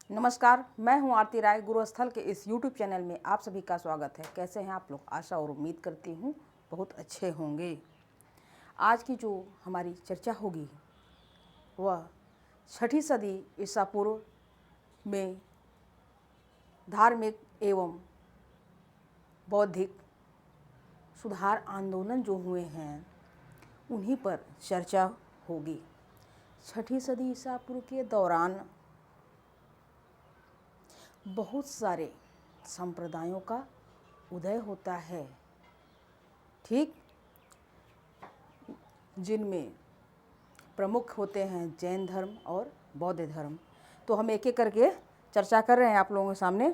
नमस्कार, मैं हूं आरती राय। गुरुस्थल के इस YouTube चैनल में आप सभी का स्वागत है। कैसे हैं आप लोग? आशा और उम्मीद करती हूं बहुत अच्छे होंगे। आज की जो हमारी चर्चा होगी वह 6ठी सदी ईसा पूर्व में धार्मिक एवं बौद्धिक सुधार आंदोलन जो हुए हैं उन्हीं पर चर्चा होगी। 6ठी सदी ईसा पूर्व के दौरान बहुत सारे संप्रदायों का उदय होता है, ठीक, जिनमें प्रमुख होते हैं जैन धर्म और बौद्ध धर्म। तो हम एक एक करके चर्चा कर रहे हैं आप लोगों के सामने।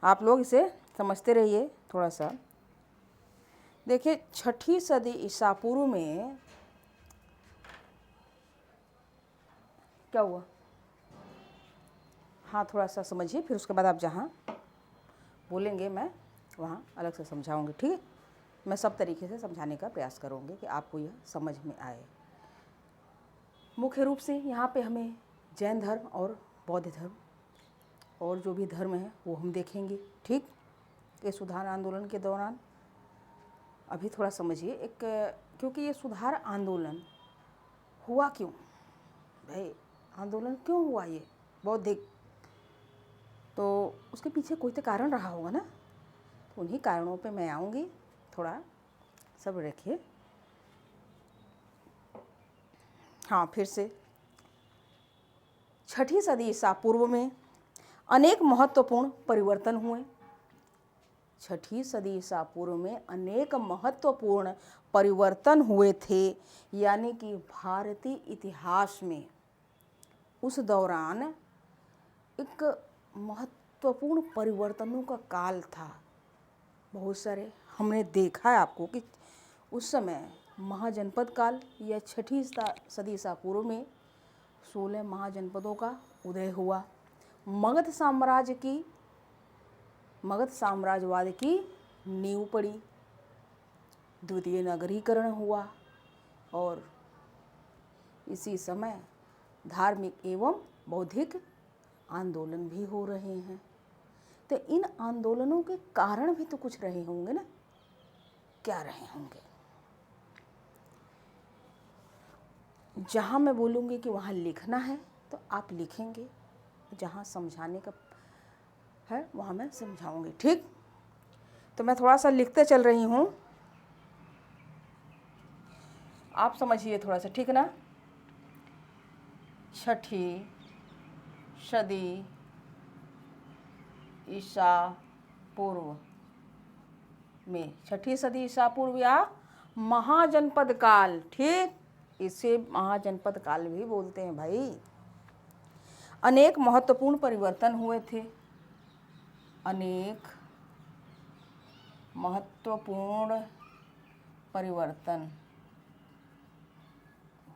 आप लोग इसे समझते रहिए थोड़ा सा। देखिए, 6ठी सदी ईसा पूर्व में क्या हुआ, हाँ थोड़ा सा समझिए, फिर उसके बाद आप जहाँ बोलेंगे मैं वहाँ अलग से समझाऊंगी, ठीक है। मैं सब तरीके से समझाने का प्रयास करूँगी कि आपको यह समझ में आए। मुख्य रूप से यहाँ पे हमें जैन धर्म और बौद्ध धर्म और जो भी धर्म है वो हम देखेंगे, ठीक। ये सुधार आंदोलन के दौरान अभी थोड़ा समझिए क्योंकि ये सुधार आंदोलन हुआ क्यों भाई, आंदोलन क्यों हुआ ये बौद्धिक, तो उसके पीछे कोई तो कारण रहा होगा ना। तो उन्हीं कारणों पे मैं आऊँगी, थोड़ा सब्र रखिए। हाँ, फिर से 6ठी सदी ईसा पूर्व में अनेक महत्वपूर्ण परिवर्तन हुए। 6ठी सदी ईसा पूर्व में अनेक महत्वपूर्ण परिवर्तन हुए थे, यानी कि भारतीय इतिहास में उस दौरान एक महत्वपूर्ण परिवर्तनों का काल था। बहुत सारे हमने देखा है आपको कि उस समय महाजनपद काल या 6ठी सदी ईसा पूर्व में 16 महाजनपदों का उदय हुआ। मगध साम्राज्यवाद की नींव पड़ी, द्वितीय नगरीकरण हुआ और इसी समय धार्मिक एवं बौद्धिक आंदोलन भी हो रहे हैं। तो इन आंदोलनों के कारण भी तो कुछ रहे होंगे ना, क्या रहे होंगे। जहाँ मैं बोलूँगी कि वहाँ लिखना है तो आप लिखेंगे, जहाँ समझाने का है वहाँ मैं समझाऊंगी, ठीक। तो मैं थोड़ा सा लिखते चल रही हूँ, आप समझिए थोड़ा सा, ठीक ना। 6ठी सदी ईसा पूर्व में 6ठी सदी ईसा पूर्व या महाजनपद काल, ठीक, इसे महाजनपद काल भी बोलते हैं भाई। अनेक महत्वपूर्ण परिवर्तन हुए थे, अनेक महत्वपूर्ण परिवर्तन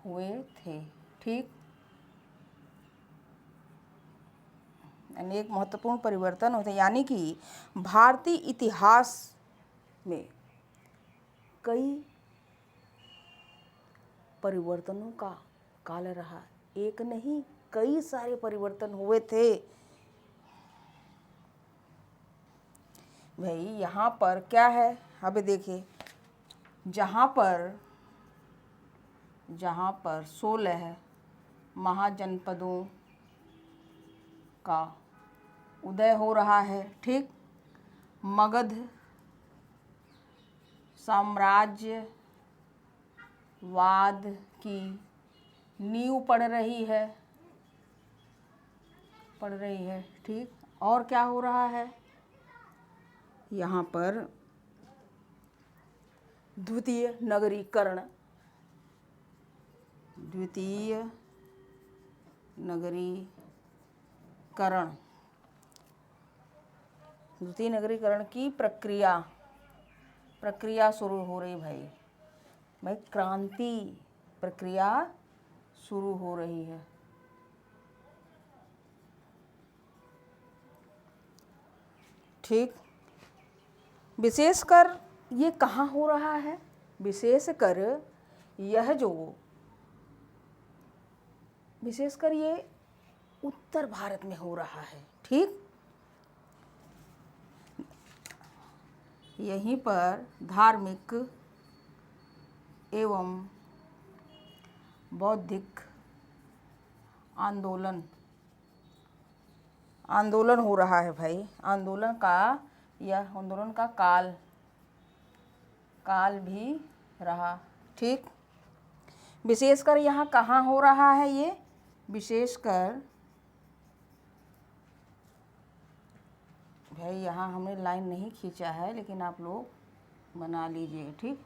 हुए थे, ठीक। अनेक महत्वपूर्ण परिवर्तन होते, यानी कि भारतीय इतिहास में कई परिवर्तनों का काल रहा। एक नहीं, कई सारे परिवर्तन हुए थे भाई। यहाँ पर क्या है, अभी देखिए, जहाँ पर 16 महाजनपदों का उदय हो रहा है, ठीक। मगध साम्राज्यवाद की नींव पड़ रही है, ठीक। और क्या हो रहा है, यहाँ पर द्वितीय नगरीकरण की प्रक्रिया शुरू हो रही भाई, क्रांति प्रक्रिया शुरू हो रही है, ठीक। विशेषकर ये कहाँ हो रहा है, विशेषकर ये उत्तर भारत में हो रहा है। ठीक, यहीं पर धार्मिक एवं बौद्धिक आंदोलन हो रहा है भाई। आंदोलन का काल भी रहा। ठीक, विशेषकर यहाँ कहाँ हो रहा है ये? विशेषकर भाई यहाँ हमने लाइन नहीं खींचा है, लेकिन आप लोग बना लीजिए। ठीक,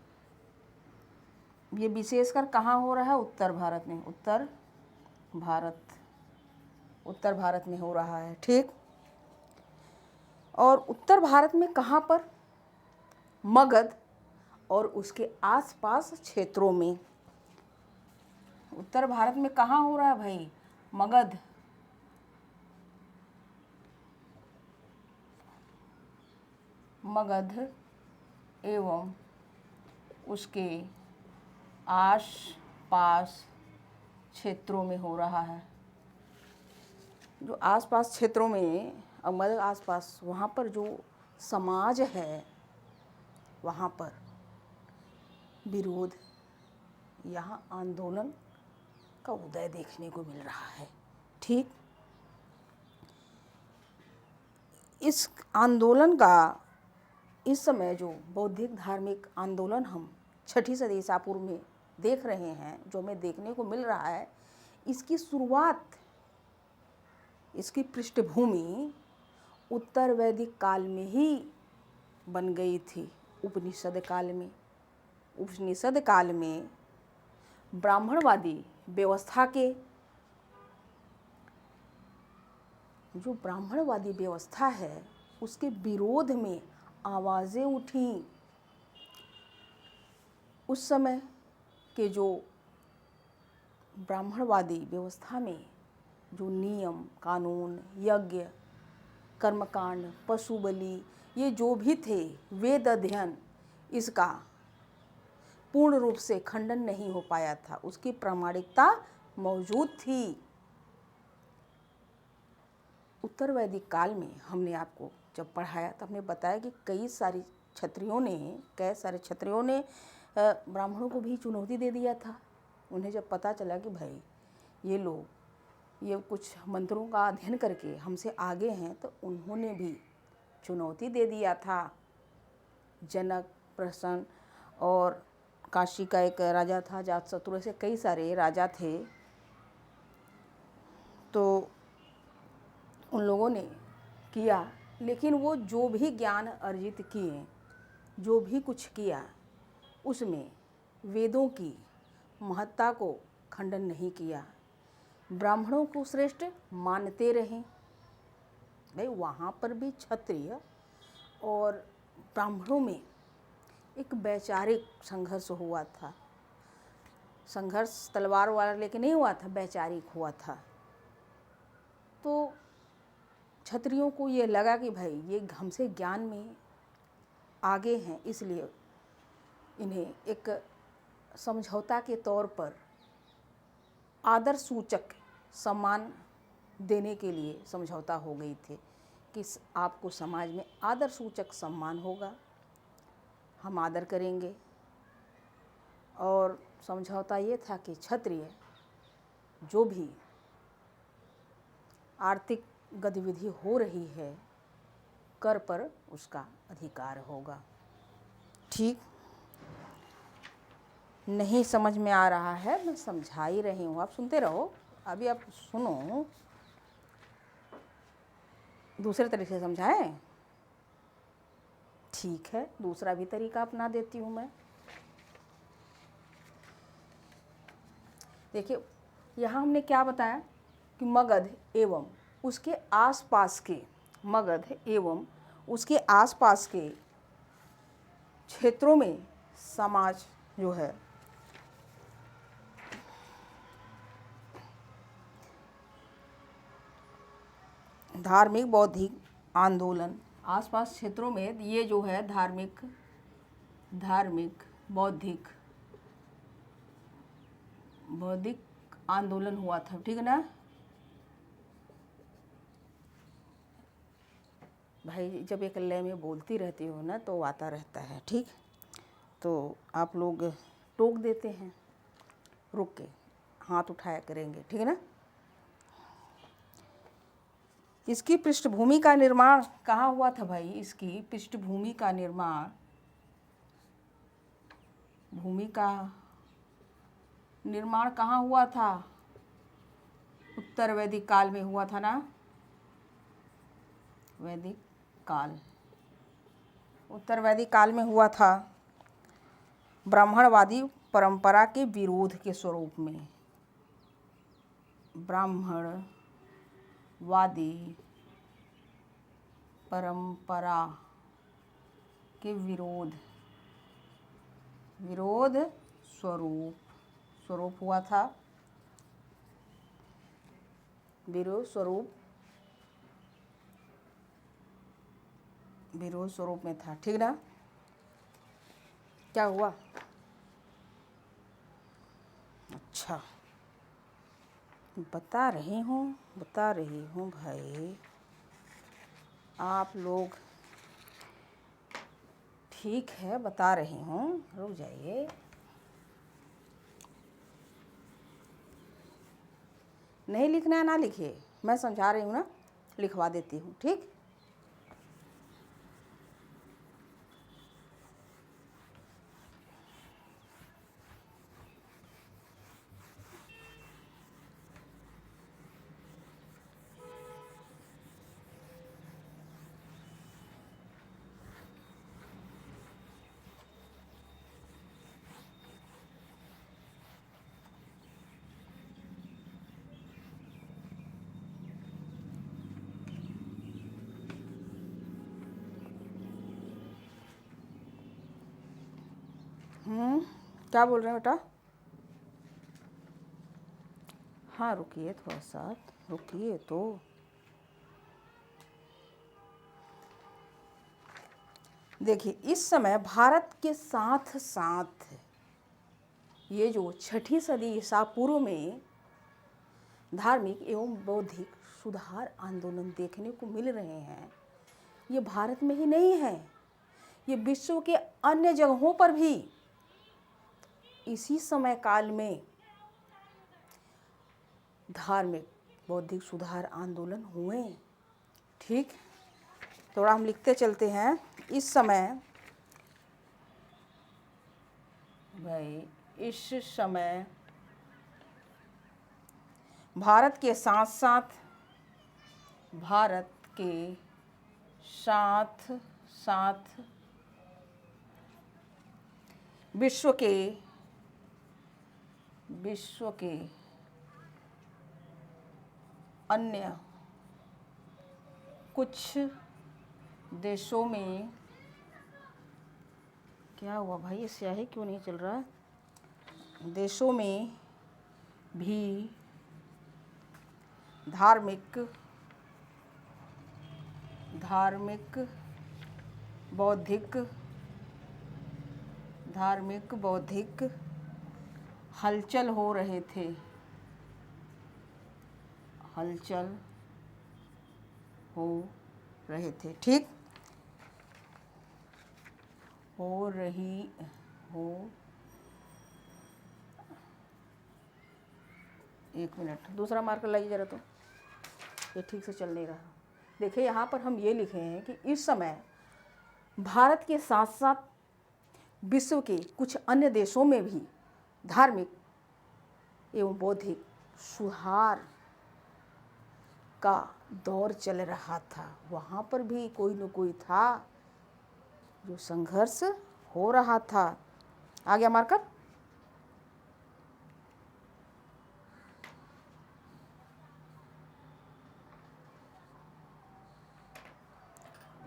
ये विशेषकर कहाँ हो रहा है? उत्तर भारत में। उत्तर भारत में हो रहा है। ठीक, और उत्तर भारत में कहाँ पर? मगध और उसके आसपास क्षेत्रों में। उत्तर भारत में कहाँ हो रहा है भाई? मगध एवं उसके आस पास क्षेत्रों में हो रहा है। जो आसपास क्षेत्रों में, मगध आसपास, वहाँ पर जो समाज है, वहाँ पर विरोध, यहाँ आंदोलन का उदय देखने को मिल रहा है। ठीक, इस आंदोलन का इस समय जो बौद्धिक धार्मिक आंदोलन हम छठी सदी ईसा पूर्व में देख रहे हैं, जो हमें देखने को मिल रहा है, इसकी शुरुआत, इसकी पृष्ठभूमि उत्तर वैदिक काल में ही बन गई थी। उपनिषद काल में ब्राह्मणवादी व्यवस्था है, उसके विरोध में आवाज़ें उठी। उस समय के जो ब्राह्मणवादी व्यवस्था में जो नियम कानून, यज्ञ, कर्मकांड, पशु बलि, ये जो भी थे, वेद अध्ययन, इसका पूर्ण रूप से खंडन नहीं हो पाया था। उसकी प्रामाणिकता मौजूद थी। उत्तर वैदिक काल में हमने आपको जब पढ़ाया तो हमने बताया कि कई सारे क्षत्रियों ने ब्राह्मणों को भी चुनौती दे दिया था। उन्हें जब पता चला कि भाई ये लोग ये कुछ मंत्रों का अध्ययन करके हमसे आगे हैं, तो उन्होंने भी चुनौती दे दिया था। जनक, प्रसन और काशी का एक राजा था जातशत्रु, ऐसे कई सारे राजा थे। तो उन लोगों ने किया, लेकिन वो जो भी ज्ञान अर्जित किए, जो भी कुछ किया, उसमें वेदों की महत्ता को खंडन नहीं किया। ब्राह्मणों को श्रेष्ठ मानते रहे। भाई वहाँ पर भी क्षत्रिय और ब्राह्मणों में एक वैचारिक संघर्ष हुआ था। संघर्ष तलवार वाला लेके नहीं हुआ था, वैचारिक हुआ था। तो क्षत्रियों को ये लगा कि भाई ये हमसे ज्ञान में आगे हैं, इसलिए इन्हें एक समझौता के तौर पर आदर सूचक सम्मान देने के लिए समझौता हो गई थी कि आपको समाज में आदर सूचक सम्मान होगा, हम आदर करेंगे। और समझौता ये था कि क्षत्रिय जो भी आर्थिक गतिविधि हो रही है, कर पर उसका अधिकार होगा। ठीक, नहीं समझ में आ रहा है, मैं समझा ही रही हूँ, आप सुनते रहो। अभी आप सुनो, दूसरे तरीके से समझाएं? ठीक है, दूसरा भी तरीका अपना देती हूँ मैं। देखिए, यहाँ हमने क्या बताया कि मगध एवं उसके आसपास के क्षेत्रों में समाज जो है धार्मिक बौद्धिक आंदोलन, आसपास क्षेत्रों में ये जो है धार्मिक बौद्धिक आंदोलन हुआ था। ठीक है ना? भाई जब एक लय में बोलती रहती हो ना तो आता रहता है, ठीक। तो आप लोग टोक देते हैं, रुक के हाथ उठाया करेंगे, ठीक है ना। इसकी पृष्ठभूमि का निर्माण कहाँ हुआ था भाई? इसकी पृष्ठभूमि का निर्माण कहाँ हुआ था? उत्तर वैदिक काल में हुआ था ना, वैदिक काल, उत्तर वैदिक काल में हुआ था। ब्राह्मणवादी परंपरा के विरोध के स्वरूप में, ब्राह्मणवादी परंपरा के विरोध स्वरूप हुआ था, विरोध स्वरूप में था, ठीक ना। क्या हुआ? अच्छा, बता रही हूँ भाई, आप लोग, ठीक है बता रही हूँ, रुक जाइए। नहीं लिखना है ना लिखिए, मैं समझा रही हूँ ना, लिखवा देती हूँ, ठीक। क्या बोल रहे हैं बेटा? हाँ रुकिए, थोड़ा सा रुकिए। तो देखिए, इस समय भारत के साथ साथ ये जो छठी सदी ईसा पूर्व में धार्मिक एवं बौद्धिक सुधार आंदोलन देखने को मिल रहे हैं, ये भारत में ही नहीं है, ये विश्व के अन्य जगहों पर भी इसी समय काल में धार्मिक बौद्धिक सुधार आंदोलन हुए, ठीक। थोड़ा हम लिखते चलते हैं। इस समय भाई, इस समय भारत के साथ साथ विश्व के अन्य कुछ देशों में, क्या हुआ भाई, ये स्याही क्यों नहीं चल रहा? देशों में भी धार्मिक बौद्धिक हलचल हो रहे थे, ठीक। एक मिनट, दूसरा मार्कर लाइए जरा, तो ये ठीक से चल नहीं रहा। देखिए, यहाँ पर हम ये लिखे हैं कि इस समय भारत के साथ साथ विश्व के कुछ अन्य देशों में भी धार्मिक एवं बौद्धिक सुधार का दौर चल रहा था। वहाँ पर भी कोई न कोई था जो संघर्ष हो रहा था। आ गया मार्कर?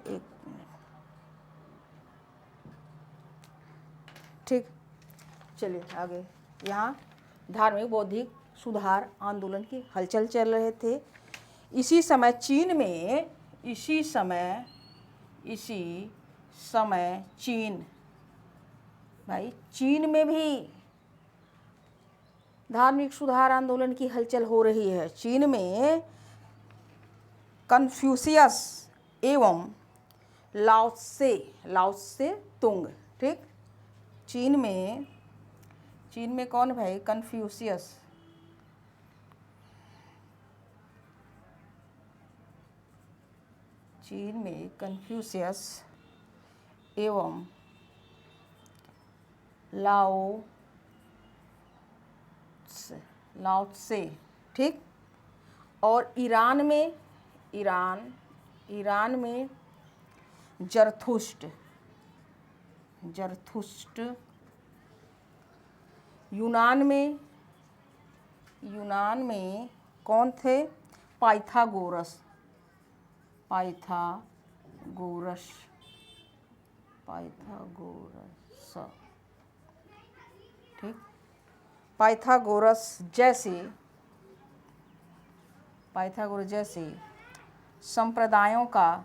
एक मिनट, ठीक, चलिए आगे। यहाँ धार्मिक बौद्धिक सुधार आंदोलन की हलचल चल रहे थे। इसी समय चीन में भी धार्मिक सुधार आंदोलन की हलचल हो रही है। चीन में कन्फ्यूशियस एवं लाओत्से तुंग। ठीक, चीन में कौन भाई? कन्फ्यूशियस। चीन में कन्फ्यूशियस एवं लाओत्से। ठीक, और ईरान में जरथुष्ट। यूनान में कौन थे? पाइथागोरस। ठीक, पाइथागोरस जैसे संप्रदायों का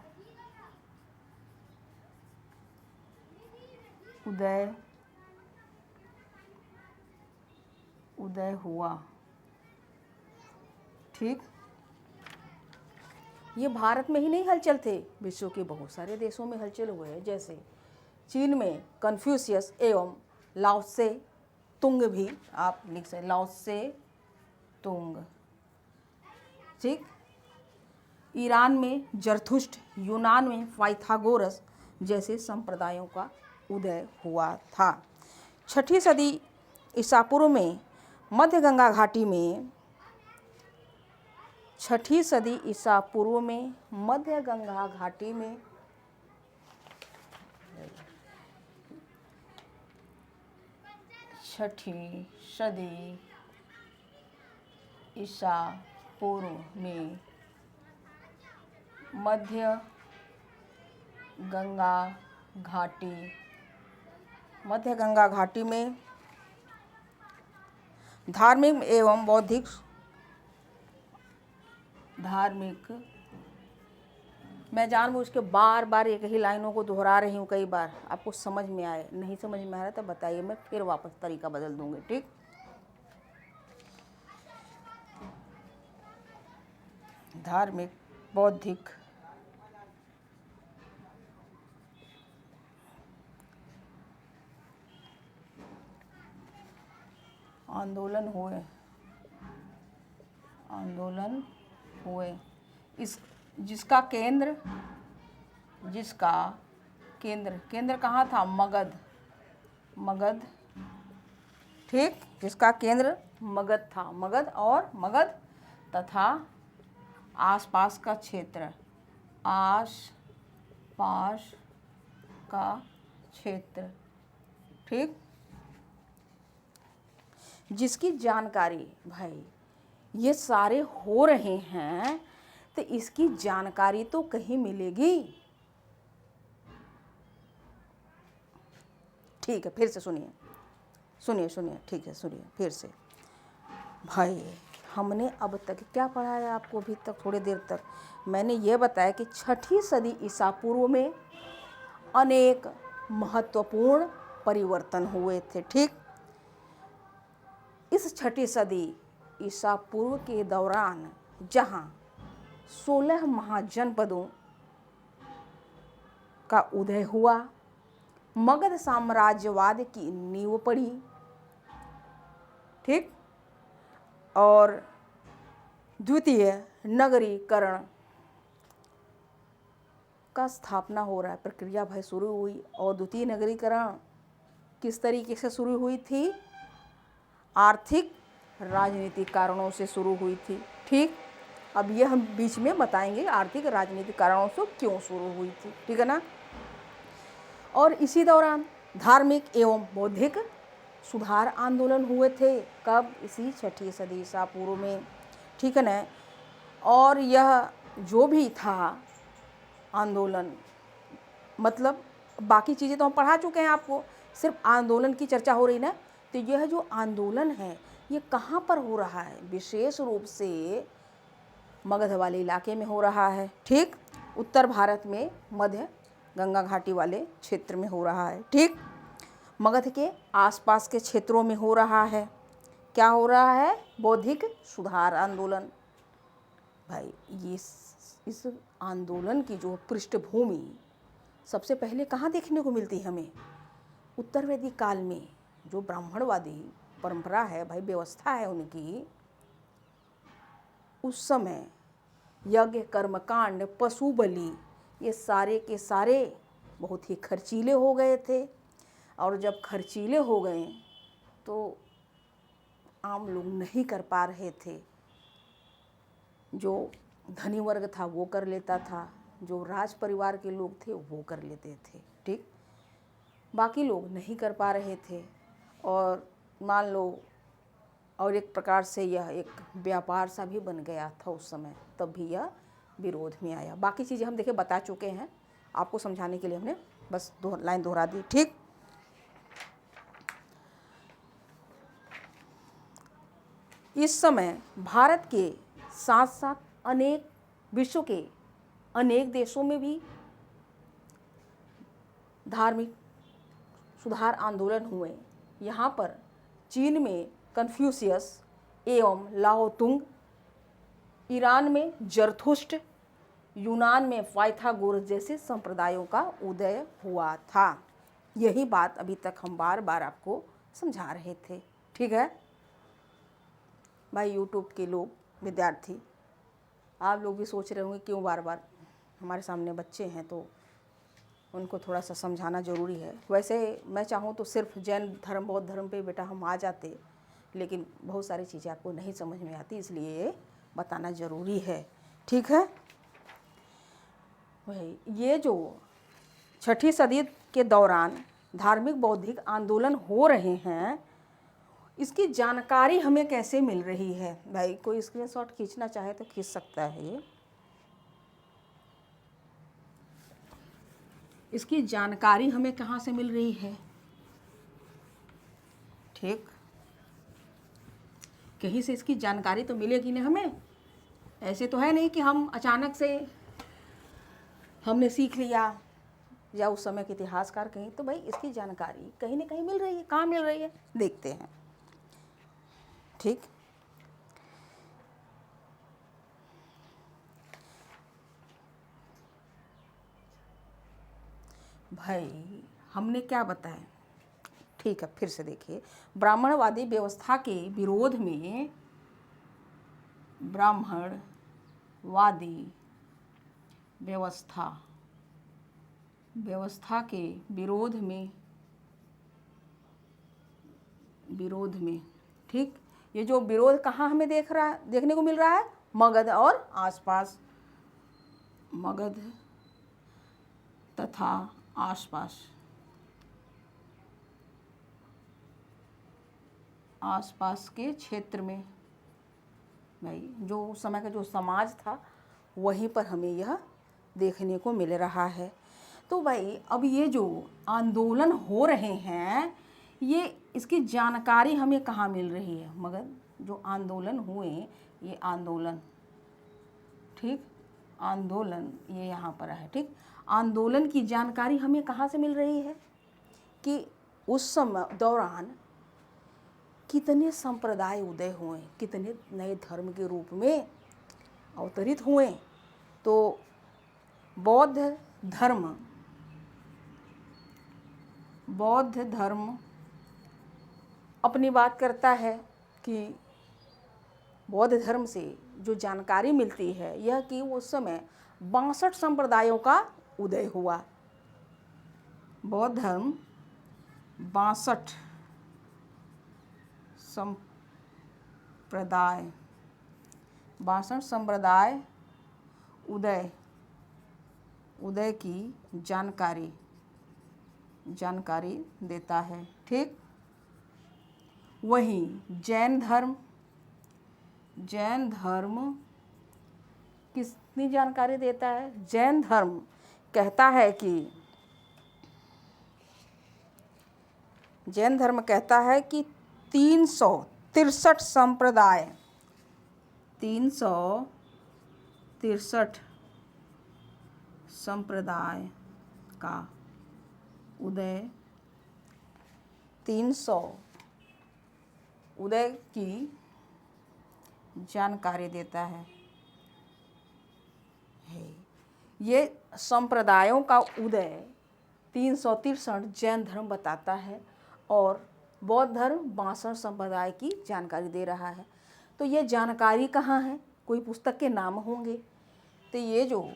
उदय हुआ। ठीक, ये भारत में ही नहीं हलचल थे, विश्व के बहुत सारे देशों में हलचल हुए हैं। जैसे चीन में कन्फ्यूशियस एवं लाओत्से तुंग भी आप लिख सकते, लाओत्से तुंग। ठीक, ईरान में जरथुष्ट, यूनान में पाइथागोरस जैसे संप्रदायों का उदय हुआ था। 6ठी सदी ईसा पूर्व में मध्य गंगा घाटी में 6ठी सदी ईसा पूर्व में मध्य गंगा घाटी में 6ठी सदी ईसा पूर्व में मध्य गंगा घाटी में धार्मिक एवं बौद्धिक मैं जानबूझ के बार बार एक ही लाइनों को दोहरा रही हूँ, कई बार आपको समझ में आए। नहीं समझ में आ रहा तो बताइए, मैं फिर वापस तरीका बदल दूंगी। ठीक, धार्मिक बौद्धिक आंदोलन हुए इस जिसका केंद्र कहाँ था? मगध। ठीक, जिसका केंद्र मगध था। मगध तथा आसपास का क्षेत्र। ठीक, जिसकी जानकारी भाई ये सारे हो रहे हैं तो इसकी जानकारी तो कहीं मिलेगी। ठीक है, फिर से सुनिए। ठीक है, सुनिए फिर से। भाई हमने अब तक क्या पढ़ाया आपको? अभी तक थोड़ी देर तक मैंने ये बताया कि 6ठी सदी ईसा पूर्व में अनेक महत्वपूर्ण परिवर्तन हुए थे। ठीक, इस 6ठी सदी ईसा पूर्व के दौरान जहाँ 16 महाजनपदों का उदय हुआ, मगध साम्राज्यवाद की नींव पड़ी। ठीक, और द्वितीय नगरीकरण का स्थापना हो रहा है, प्रक्रिया भाई शुरू हुई। और द्वितीय नगरीकरण किस तरीके से शुरू हुई थी? आर्थिक राजनीतिक कारणों से शुरू हुई थी। ठीक, अब ये हम बीच में बताएंगे आर्थिक राजनीतिक कारणों से क्यों शुरू हुई थी। ठीक है ना? और इसी दौरान धार्मिक एवं बौद्धिक सुधार आंदोलन हुए थे। कब? इसी 6ठी सदी ईसा पूर्व में। ठीक है ना? और यह जो भी था आंदोलन, मतलब बाकी चीज़ें तो हम पढ़ा चुके हैं आपको, सिर्फ आंदोलन की चर्चा हो रही ना। तो यह जो आंदोलन है ये कहाँ पर हो रहा है? विशेष रूप से मगध वाले इलाके में हो रहा है। ठीक, उत्तर भारत में मध्य गंगा घाटी वाले क्षेत्र में हो रहा है। ठीक, मगध के आसपास के क्षेत्रों में हो रहा है। क्या हो रहा है? बौद्धिक सुधार आंदोलन। भाई ये इस आंदोलन की जो पृष्ठभूमि सबसे पहले कहाँ देखने को मिलती है हमें? उत्तर वैदिक काल में। जो ब्राह्मणवादी परंपरा है भाई, व्यवस्था है उनकी, उस समय यज्ञ, कर्मकांड, पशु बलि, ये सारे के सारे बहुत ही खर्चीले हो गए थे। और जब खर्चीले हो गए तो आम लोग नहीं कर पा रहे थे। जो धनी वर्ग था वो कर लेता था, जो राज परिवार के लोग थे वो कर लेते थे, ठीक। बाकी लोग नहीं कर पा रहे थे। और मान लो, और एक प्रकार से यह एक व्यापार सा भी बन गया था उस समय, तब भी यह विरोध में आया। बाकी चीज़ें हम देखिए बता चुके हैं, आपको समझाने के लिए हमने बस लाइन दोहरा दी, ठीक। इस समय भारत के साथ साथ अनेक विश्व के अनेक देशों में भी धार्मिक सुधार आंदोलन हुए। यहाँ पर चीन में कन्फ्यूशियस एवं लाओ तुंग, ईरान में जरथुष्ट, यूनान में पाइथागोरस जैसे संप्रदायों का उदय हुआ था। यही बात अभी तक हम बार बार आपको समझा रहे थे, ठीक है भाई। यूट्यूब के लोग, विद्यार्थी, आप लोग भी सोच रहे होंगे क्यों बार बार, हमारे सामने बच्चे हैं तो उनको थोड़ा सा समझाना ज़रूरी है। वैसे मैं चाहूँ तो सिर्फ जैन धर्म, बौद्ध धर्म पे बेटा हम आ जाते, लेकिन बहुत सारी चीज़ें आपको नहीं समझ में आती, इसलिए ये बताना ज़रूरी है, ठीक है भाई। ये जो 6ठी सदी के दौरान धार्मिक बौद्धिक आंदोलन हो रहे हैं, इसकी जानकारी हमें कैसे मिल रही है भाई? कोई स्क्रीनशॉट खींचना चाहे तो खींच सकता है। ये इसकी जानकारी हमें कहाँ से मिल रही है, ठीक। कहीं से इसकी जानकारी तो मिलेगी ना हमें। ऐसे तो है नहीं कि हम अचानक से हमने सीख लिया, या उस समय के इतिहासकार कहीं, तो भाई इसकी जानकारी कहीं ना कहीं मिल रही है। कहाँ मिल रही है देखते हैं, ठीक। भाई हमने क्या बताया, ठीक है फिर से देखिए। ब्राह्मणवादी व्यवस्था के विरोध में, ब्राह्मणवादी व्यवस्था के विरोध में, ठीक। ये जो विरोध कहाँ हमें देखने को मिल रहा है? मगध और आसपास, मगध तथा आसपास के क्षेत्र में भाई, जो उस समय का जो समाज था वहीं पर हमें यह देखने को मिल रहा है। तो भाई अब ये जो आंदोलन हो रहे हैं, ये इसकी जानकारी हमें कहाँ मिल रही है? मगर जो आंदोलन हुए, ये आंदोलन, ठीक, आंदोलन ये यहाँ पर है, ठीक। आंदोलन की जानकारी हमें कहाँ से मिल रही है कि उस समय दौरान कितने संप्रदाय उदय हुए, कितने नए धर्म के रूप में अवतरित हुए। तो बौद्ध धर्म अपनी बात करता है कि बौद्ध धर्म से जो जानकारी मिलती है यह कि उस समय 62 संप्रदायों का उदय हुआ। बौद्ध धर्म 62 संप्रदाय उदय की जानकारी देता है, ठीक। वहीं जैन धर्म कितनी जानकारी देता है? जैन धर्म कहता है कि 363 संप्रदाय का उदय, 300 उदय की जानकारी देता है। ये संप्रदायों का उदय 363 जैन धर्म बताता है और बौद्ध धर्म 62 संप्रदाय की जानकारी दे रहा है। तो ये जानकारी कहाँ है? कोई पुस्तक के नाम होंगे। तो ये जो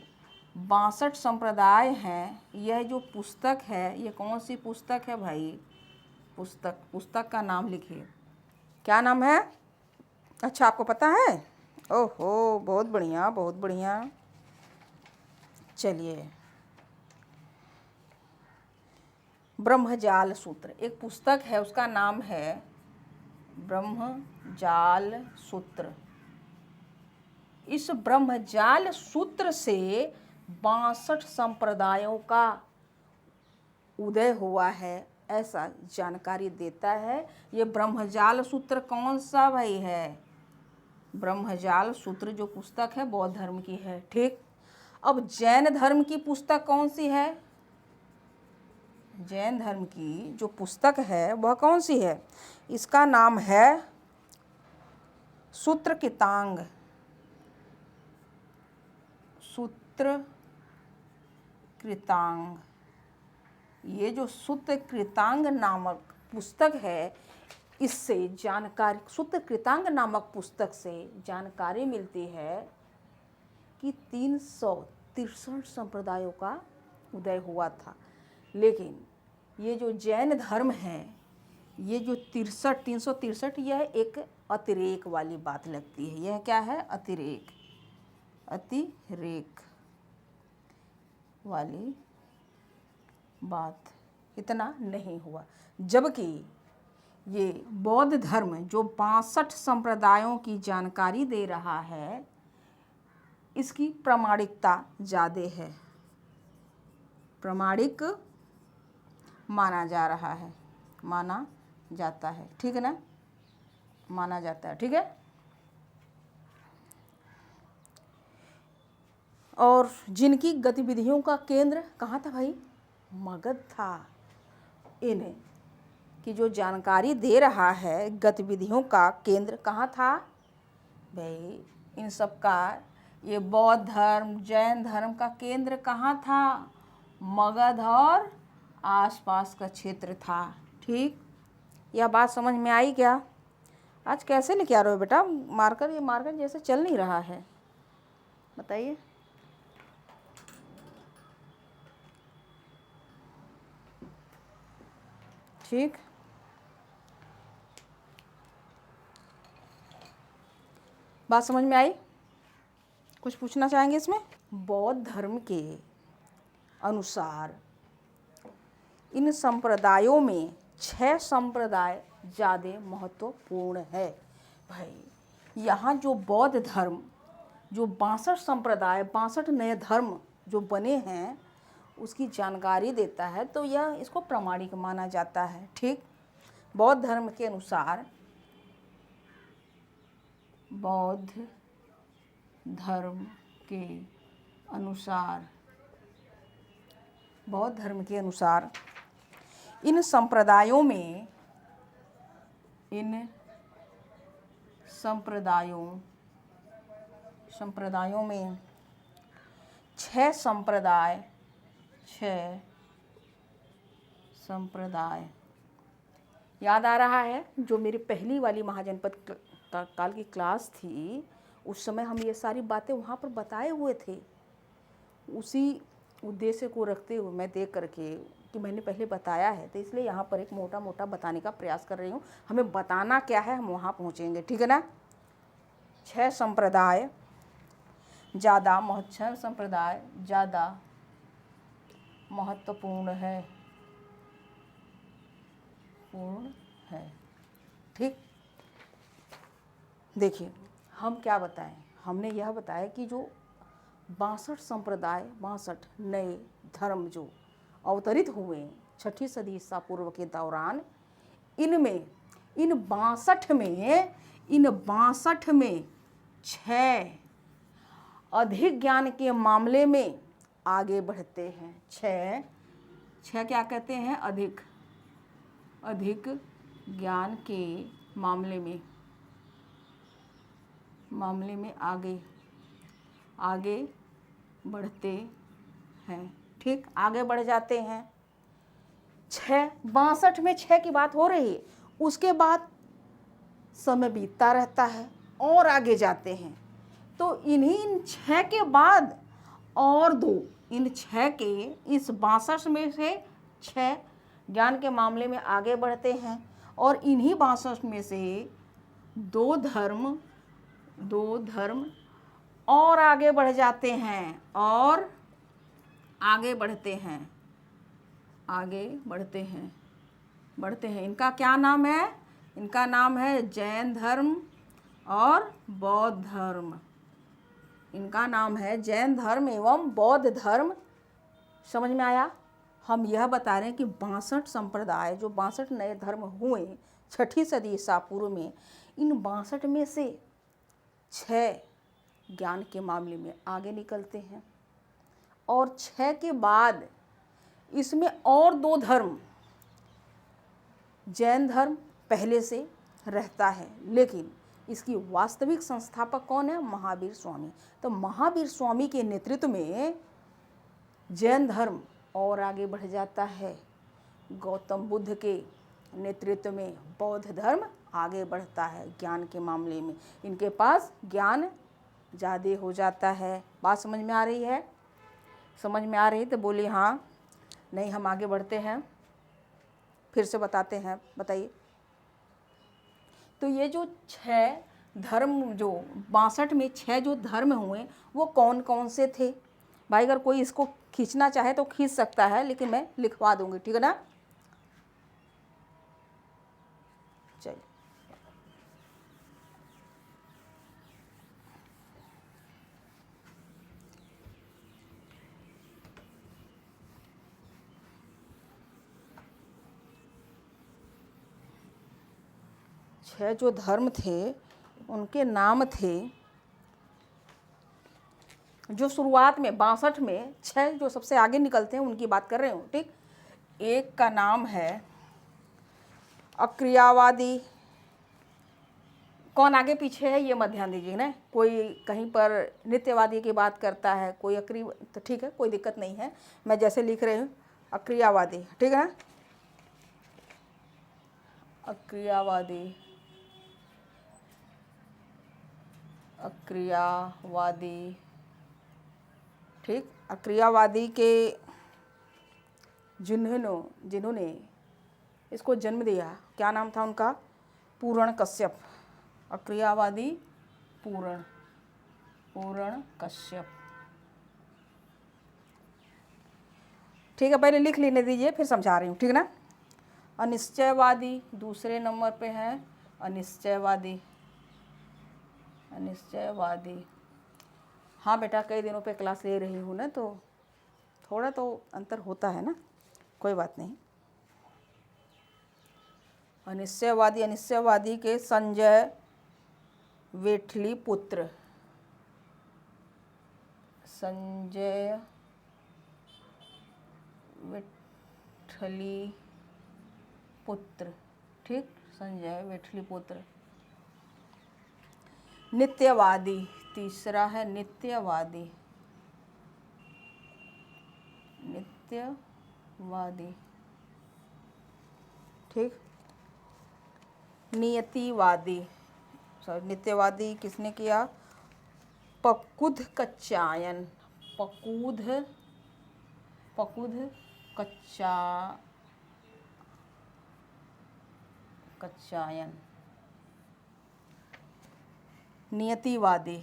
62 संप्रदाय हैं, यह जो पुस्तक है, ये कौन सी पुस्तक है भाई? पुस्तक का नाम लिखिए। क्या नाम है? अच्छा, आपको पता है? ओहो, बहुत बढ़िया, बहुत बढ़िया। चलिए, ब्रह्मजाल सूत्र एक पुस्तक है, उसका नाम है ब्रह्मजाल सूत्र। इस ब्रह्मजाल सूत्र से 62 संप्रदायों का उदय हुआ है, ऐसा जानकारी देता है। ये ब्रह्मजाल सूत्र कौन सा भाई है? ब्रह्मजाल सूत्र जो पुस्तक है बौद्ध धर्म की है। ठीक, अब जैन धर्म की पुस्तक कौन सी है? जैन धर्म की जो पुस्तक है वह कौन सी है? इसका नाम है सूत्र कृतांग। सूत्र कृतांग। ये जो सूत्र कृतांग नामक पुस्तक है, इससे जानकारी, सूत्र कृतांग नामक पुस्तक से जानकारी मिलती है कि 363 संप्रदायों का उदय हुआ था। लेकिन ये जो जैन धर्म है, ये जो 363, यह एक अतिरेक वाली बात लगती है। यह क्या है? अतिरेक वाली बात। इतना नहीं हुआ। जबकि ये बौद्ध धर्म जो 62 संप्रदायों की जानकारी दे रहा है, इसकी प्रामाणिकता ज़्यादा है। प्रामाणिक माना जा रहा है, माना जाता है। ठीक है ना? माना जाता है। ठीक है। और जिनकी गतिविधियों का केंद्र कहाँ था भाई? मगध था। इन्हें की जो जानकारी दे रहा है, गतिविधियों का केंद्र कहाँ था भाई? इन सब का, ये बौद्ध धर्म, जैन धर्म का केंद्र कहाँ था? मगध और आसपास का क्षेत्र था। ठीक, यह बात समझ में आई क्या? आज कैसे लेके आ रहे हो बेटा मार्कर? ये मार्कर जैसे चल नहीं रहा है, बताइए। ठीक, बात समझ में आई? कुछ पूछना चाहेंगे इसमें? बौद्ध धर्म के अनुसार इन संप्रदायों में 6 संप्रदाय ज़्यादा महत्वपूर्ण है भाई। यहाँ जो बौद्ध धर्म, जो 62 संप्रदाय, 62 नए धर्म जो बने हैं, उसकी जानकारी देता है। तो यह इसको प्रामाणिक माना जाता है। ठीक, बौद्ध धर्म के अनुसार, बौद्ध धर्म के अनुसार, बौद्ध धर्म के अनुसार इन संप्रदायों में, इन संप्रदायों में 6 संप्रदाय याद आ रहा है? जो मेरी पहली वाली महाजनपद काल की क्लास थी, उस समय हम ये सारी बातें वहाँ पर बताए हुए थे। उसी उद्देश्य को रखते हुए मैं देख करके कि मैंने पहले बताया है, तो इसलिए यहाँ पर एक मोटा मोटा बताने का प्रयास कर रही हूँ। हमें बताना क्या है, हम वहाँ पहुँचेंगे। ठीक है ना? 6 संप्रदाय ज़्यादा महत्वपूर्ण है, ठीक। देखिए, हम क्या बताएं? हमने यह बताया कि जो 62 संप्रदाय, 62 नए धर्म जो अवतरित हुए 6ठी सदी ईसा पूर्व के दौरान, इन 62 में 6 अधिक ज्ञान के मामले में आगे बढ़ते हैं। 6 क्या कहते हैं? अधिक ज्ञान के मामले में आगे बढ़ते हैं। ठीक, आगे बढ़ जाते हैं। 6, 62 में 6 की बात हो रही है। उसके बाद समय बीतता रहता है और आगे जाते हैं, तो इन 6 के बाद और 2, इन 6 के, इस 62 में से 6 ज्ञान के मामले में आगे बढ़ते हैं और इन्हीं 62 में से 2 धर्म और आगे बढ़ जाते हैं और आगे बढ़ते हैं। इनका क्या नाम है? इनका नाम है जैन धर्म और बौद्ध धर्म। इनका नाम है जैन धर्म एवं बौद्ध धर्म। समझ में आया? हम यह बता रहे हैं कि 62 संप्रदाय, जो 62 नए धर्म हुए 6ठी सदी ईसा पूर्व में, इन 62 में से 6 ज्ञान के मामले में आगे निकलते हैं और 6 के बाद इसमें और 2 धर्म, जैन धर्म पहले से रहता है, लेकिन इसकी वास्तविक संस्थापक कौन है? महावीर स्वामी। तो महावीर स्वामी के नेतृत्व में जैन धर्म और आगे बढ़ जाता है। गौतम बुद्ध के नेतृत्व में बौद्ध धर्म आगे बढ़ता है ज्ञान के मामले में। इनके पास ज्ञान ज़्यादा हो जाता है। बात समझ में आ रही है? समझ में आ रही तो बोलिए हाँ, नहीं हम आगे बढ़ते हैं, फिर से बताते हैं। बताइए। तो ये जो 6 धर्म, जो 62 में 6 जो धर्म हुए, वो कौन कौन से थे? भाई अगर कोई इसको खींचना चाहे तो खींच सकता है, लेकिन मैं लिखवा दूंगी, ठीक है ना? चलिए, छह जो धर्म थे उनके नाम थे, जो शुरुआत में 62 में 6 जो सबसे आगे निकलते हैं उनकी बात कर रहे हूँ, ठीक। एक का नाम है अक्रियावादी। कौन आगे पीछे है ये मत ध्यान दीजिए ना। कोई कहीं पर नित्यवादी की बात करता है, कोई तो ठीक है, कोई दिक्कत नहीं है, मैं जैसे लिख रही हूँ अक्रियावादी, ठीक है ना? अक्रियावादी ठीक। अक्रियावादी के जिन्होंने इसको जन्म दिया, क्या नाम था उनका? पूर्ण कश्यप। अक्रियावादी पूर्ण कश्यप, ठीक है। पहले लिख लेने दीजिए, फिर समझा रही हूँ, ठीक ना? अनिश्चयवादी दूसरे नंबर पे है। अनिश्चयवादी हाँ बेटा, कई दिनों पे क्लास ले रही हूँ ना, तो थोड़ा तो अंतर होता है ना, कोई बात नहीं। अनिश्चयवादी के संजय वेठली पुत्र, संजय वेठली पुत्र, ठीक, संजय वेठली पुत्र। नित्यवादी तीसरा है, नित्यवादी ठीक। नियतिवादी, सॉरी, नित्यवादी किसने किया? पकुध कच्चायन। कच्चायन। नियतिवादी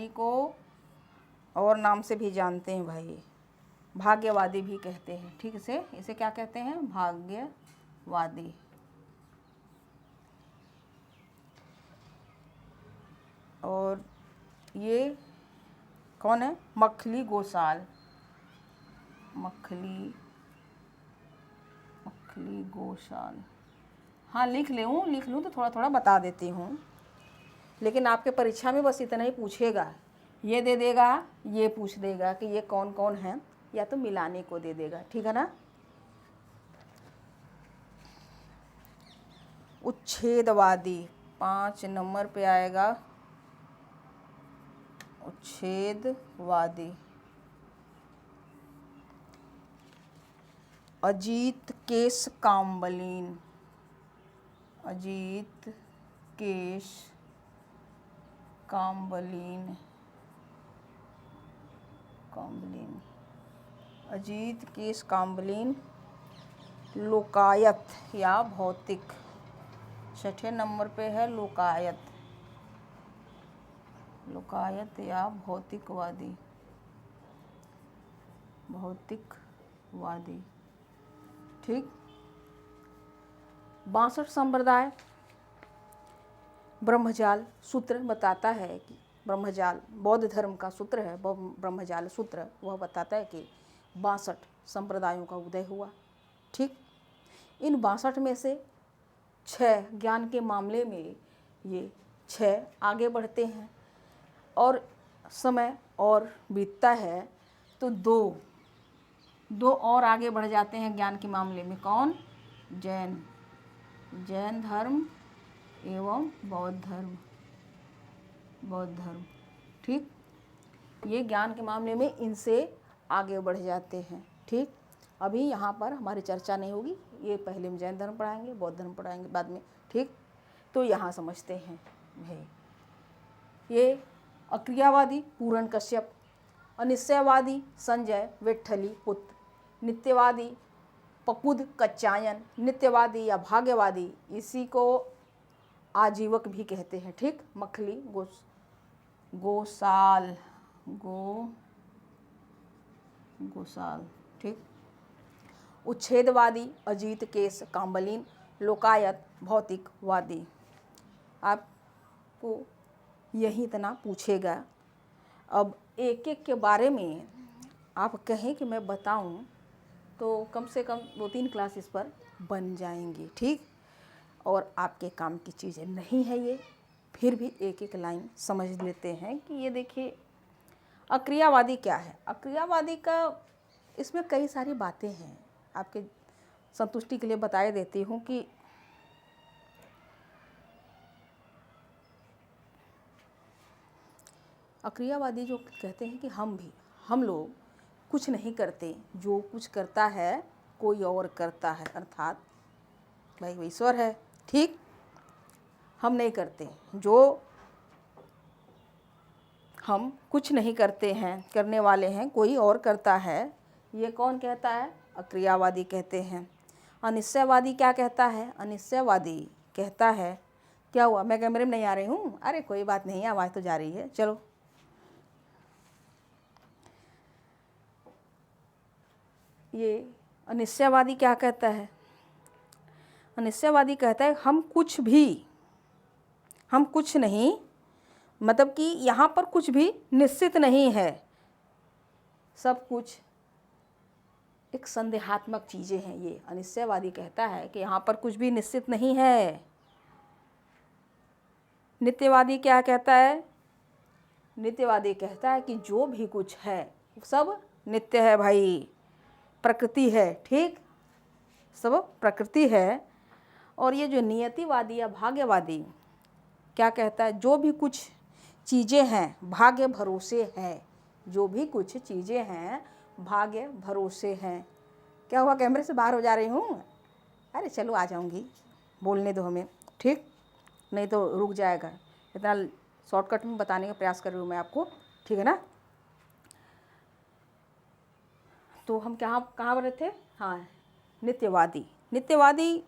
को और नाम से भी जानते हैं भाई, भाग्यवादी भी कहते हैं, ठीक से। इसे क्या कहते हैं? भाग्यवादी। और ये कौन है? मखली गोसाल। हाँ, लिख लूँ तो थोड़ा थोड़ा बता देती हूँ, लेकिन आपके परीक्षा में बस इतना ही पूछेगा, ये दे देगा, ये पूछ देगा कि ये कौन कौन है, या तो मिलाने को दे देगा, ठीक है ना? उच्छेदवादी 5 नंबर पे आएगा। उच्छेदवादी अजीत केस काम्बलीन, अजीत केस काम्बलीन, काम्बलीन, अजीत केस काम्बलीन, लोकायत या भौतिक। छठे नंबर पे है लोकायत, लोकायत या भौतिकवादी, भौतिकवादी। ठीक। 62 संप्रदाय ब्रह्मजाल सूत्र बताता है कि ब्रह्मजाल बौद्ध धर्म का सूत्र है, ब्रह्मजाल सूत्र, वह बताता है कि 62 संप्रदायों का उदय हुआ। ठीक। इन 62 में से 6 ज्ञान के मामले में ये 6 आगे बढ़ते हैं और समय और बीतता है तो दो और आगे बढ़ जाते हैं ज्ञान के मामले में। कौन? जैन धर्म एवं बौद्ध धर्म, ठीक। ये ज्ञान के मामले में इनसे आगे बढ़ जाते हैं। ठीक। अभी यहाँ पर हमारी चर्चा नहीं होगी, ये पहले हम जैन धर्म पढ़ाएंगे, बौद्ध धर्म पढ़ाएंगे बाद में। ठीक। तो यहाँ समझते हैं भाई, ये अक्रियावादी पूरण कश्यप, अनिश्चयवादी संजय विट्ठली पुत्र, नित्यवादी पकुद कच्चायन, नित्यवादी या भाग्यवादी इसी को आजीवक भी कहते हैं। ठीक। मखली गोसाल, गोसाल। ठीक। उच्छेदवादी अजीत केस काम्बलीन, लोकायत भौतिकवादी। आपको यही इतना पूछेगा। अब एक एक के बारे में आप कहें कि मैं बताऊं तो कम से कम 2-3 क्लास इस पर बन जाएंगी। ठीक। और आपके काम की चीज़ें नहीं है ये, फिर भी एक एक लाइन समझ लेते हैं कि ये देखिए अक्रियावादी क्या है। अक्रियावादी का इसमें कई सारी बातें हैं, आपके संतुष्टि के लिए बताए देती हूँ कि अक्रियावादी जो कहते हैं कि हम लोग कुछ नहीं करते, जो कुछ करता है कोई और करता है, अर्थात भाई वो ईश्वर है। ठीक। हम नहीं करते, जो हम कुछ नहीं करते हैं, करने वाले हैं कोई और करता है। ये कौन कहता है? अक्रियावादी कहते हैं। अनिश्चयवादी क्या कहता है? अनिश्चयवादी कहता है, क्या हुआ मैं कैमरे में नहीं आ रही हूँ? अरे कोई बात नहीं, आवाज़ तो जा रही है। चलो, ये अनिश्चयवादी क्या कहता है? अनिश्चयवादी कहता है हम कुछ नहीं, मतलब कि यहाँ पर कुछ भी निश्चित नहीं है, सब कुछ एक संदेहात्मक चीज़ें हैं। ये अनिश्चयवादी कहता है कि यहाँ पर कुछ भी निश्चित नहीं है। नित्यवादी क्या कहता है? नित्यवादी कहता है कि जो भी कुछ है सब नित्य है भाई, प्रकृति है। ठीक। सब प्रकृति है। और ये जो नियतिवादी या भाग्यवादी क्या कहता है? जो भी कुछ चीज़ें हैं भाग्य भरोसे है, जो भी कुछ चीज़ें हैं भाग्य भरोसे हैं। क्या हुआ कैमरे से बाहर हो जा रही हूँ? अरे चलो आ जाऊँगी, बोलने दो हमें। ठीक। नहीं तो रुक जाएगा। इतना शॉर्टकट में बताने का प्रयास कर रही हूँ मैं आपको। ठीक है ना? तो हम कहाँ पर थे? हाँ, नित्यवादी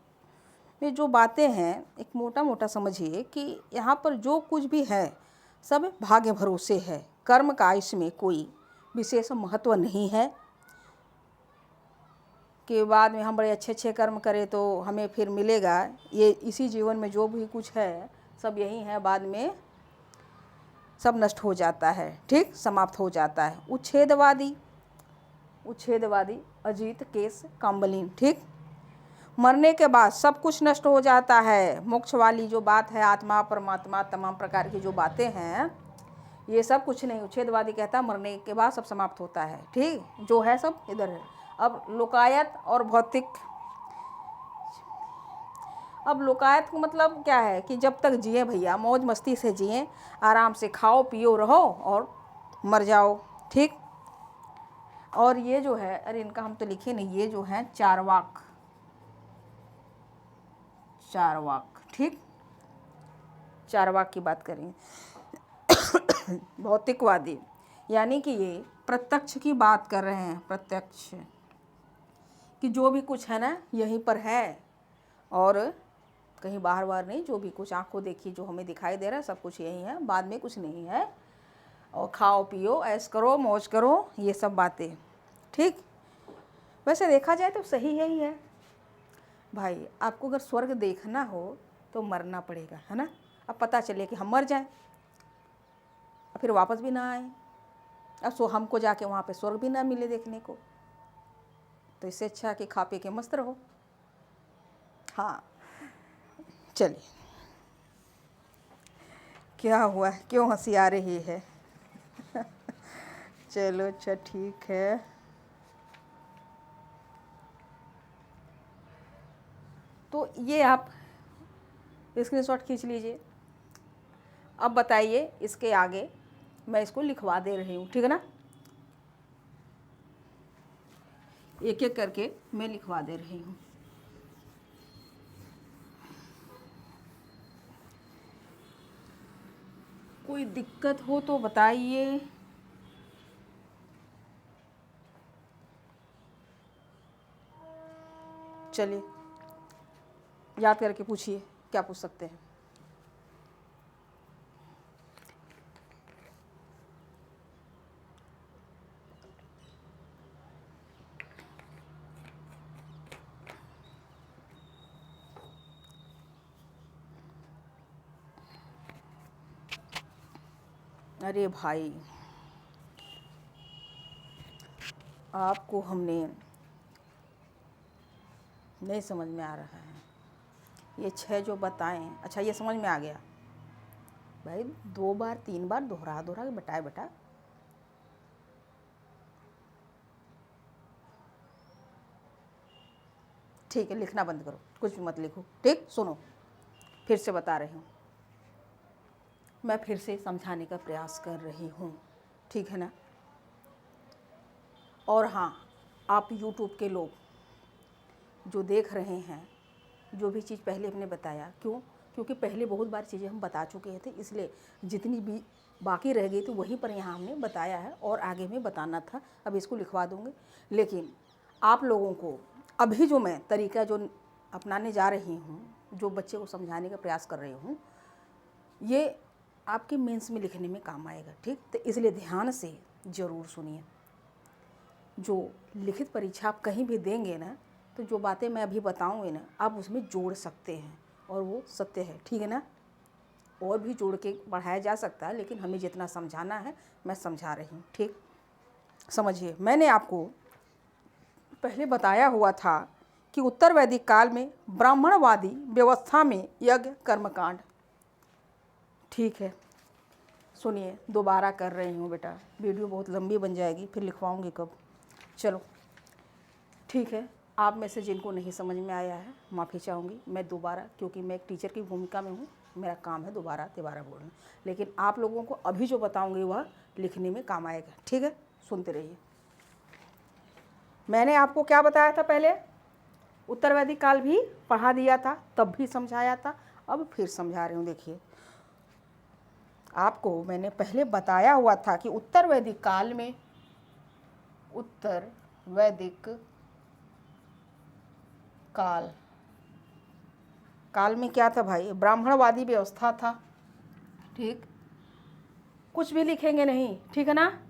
में जो बातें हैं एक मोटा मोटा समझिए कि यहाँ पर जो कुछ भी है सब भाग्य भरोसे है। कर्म का इसमें कोई विशेष महत्व नहीं है कि बाद में हम बड़े अच्छे कर्म करें तो हमें फिर मिलेगा। ये इसी जीवन में जो भी कुछ है सब यही है, बाद में सब नष्ट हो जाता है। ठीक। समाप्त हो जाता है। उच्छेदवादी अजीत केस काम्बलीन। ठीक। मरने के बाद सब कुछ नष्ट हो जाता है। मोक्ष वाली जो बात है, आत्मा परमात्मा तमाम प्रकार की जो बातें हैं ये सब कुछ नहीं। उच्छेदवादी कहता है मरने के बाद सब समाप्त होता है। ठीक। जो है सब इधर है। अब लोकायत और भौतिक। अब लोकायत का मतलब क्या है कि जब तक जिए भैया मौज मस्ती से जिए, आराम से खाओ पियो रहो और मर जाओ। ठीक। और ये जो है, अरे इनका हम तो लिखे नहीं, ये जो है चारवाक, चारवाक, ठीक, चारवाक की बात करें। भौतिकवादी यानी कि ये प्रत्यक्ष की बात कर रहे हैं, प्रत्यक्ष, कि जो भी कुछ है ना यहीं पर है और कहीं बाहर बाहर नहीं, जो भी कुछ आँख को देखिए जो हमें दिखाई दे रहा है सब कुछ यहीं है, बाद में कुछ नहीं है। और खाओ पियो ऐश करो मौज करो, ये सब बातें, ठीक। वैसे देखा जाए तो सही है ही है भाई। आपको अगर स्वर्ग देखना हो तो मरना पड़ेगा, है ना। अब पता चले कि हम मर जाएं और फिर वापस भी ना आए, अब सो हमको जाके वहाँ पे स्वर्ग भी ना मिले देखने को, तो इससे अच्छा कि खा पी के मस्त रहो। हाँ चलिए, क्या हुआ, क्यों हंसी आ रही है? चलो अच्छा ठीक है। तो ये आप स्क्रीनशॉट खींच लीजिए। अब बताइए इसके आगे मैं इसको लिखवा दे रही हूँ, ठीक है ना, एक एक करके मैं लिखवा दे रही हूँ। कोई दिक्कत हो तो बताइए। चलिए याद करके पूछिए, क्या पूछ सकते हैं। अरे भाई आपको हमने नहीं समझ में आ रहा है, ये 6 जो बताएं, अच्छा ये समझ में आ गया भाई, 2 बार 3 बार दोहरा दोहरा के बताए बेटा। ठीक है लिखना बंद करो, कुछ भी मत लिखो, ठीक। सुनो फिर से बता रही हूँ, मैं फिर से समझाने का प्रयास कर रही हूँ, ठीक है ना। और हाँ, आप YouTube के लोग जो देख रहे हैं, जो भी चीज़ पहले हमने बताया, क्योंकि पहले बहुत बार चीज़ें हम बता चुके थे, इसलिए जितनी भी बाकी रह गई थी वहीं पर यहाँ हमने बताया है और आगे में बताना था। अब इसको लिखवा दूँगी, लेकिन आप लोगों को अभी जो मैं तरीका जो अपनाने जा रही हूँ, जो बच्चे को समझाने का प्रयास कर रही हूँ, ये आपके मेंस में लिखने में काम आएगा, ठीक। तो इसलिए ध्यान से ज़रूर सुनिए। जो लिखित परीक्षा आप कहीं भी देंगे ना, तो जो बातें मैं अभी बताऊँगी ना, आप उसमें जोड़ सकते हैं और वो सत्य है, ठीक है ना। और भी जोड़ के बढ़ाया जा सकता है, लेकिन हमें जितना समझाना है मैं समझा रही हूँ, ठीक। समझिए, मैंने आपको पहले बताया हुआ था कि उत्तर वैदिक काल में ब्राह्मणवादी व्यवस्था में यज्ञ कर्मकांड, ठीक है। सुनिए, दोबारा कर रही हूँ बेटा, वीडियो बहुत लंबी बन जाएगी, फिर लिखवाऊँगी कब। चलो ठीक है, आप में से जिनको नहीं समझ में आया है माफ़ी चाहूँगी मैं दोबारा, क्योंकि मैं एक टीचर की भूमिका में हूँ, मेरा काम है दोबारा तिबारा बोलना, लेकिन आप लोगों को अभी जो बताऊँगी वह लिखने में काम आएगा, ठीक है। सुनते रहिए। मैंने आपको क्या बताया था पहले, उत्तर वैदिक काल भी पढ़ा दिया था, तब भी समझाया था, अब फिर समझा रही हूँ। देखिए, आपको मैंने पहले बताया हुआ था कि उत्तर वैदिक काल में, उत्तर वैदिक काल में क्या था भाई, ब्राह्मणवादी व्यवस्था था, ठीक। कुछ भी लिखेंगे नहीं, ठीक है ना,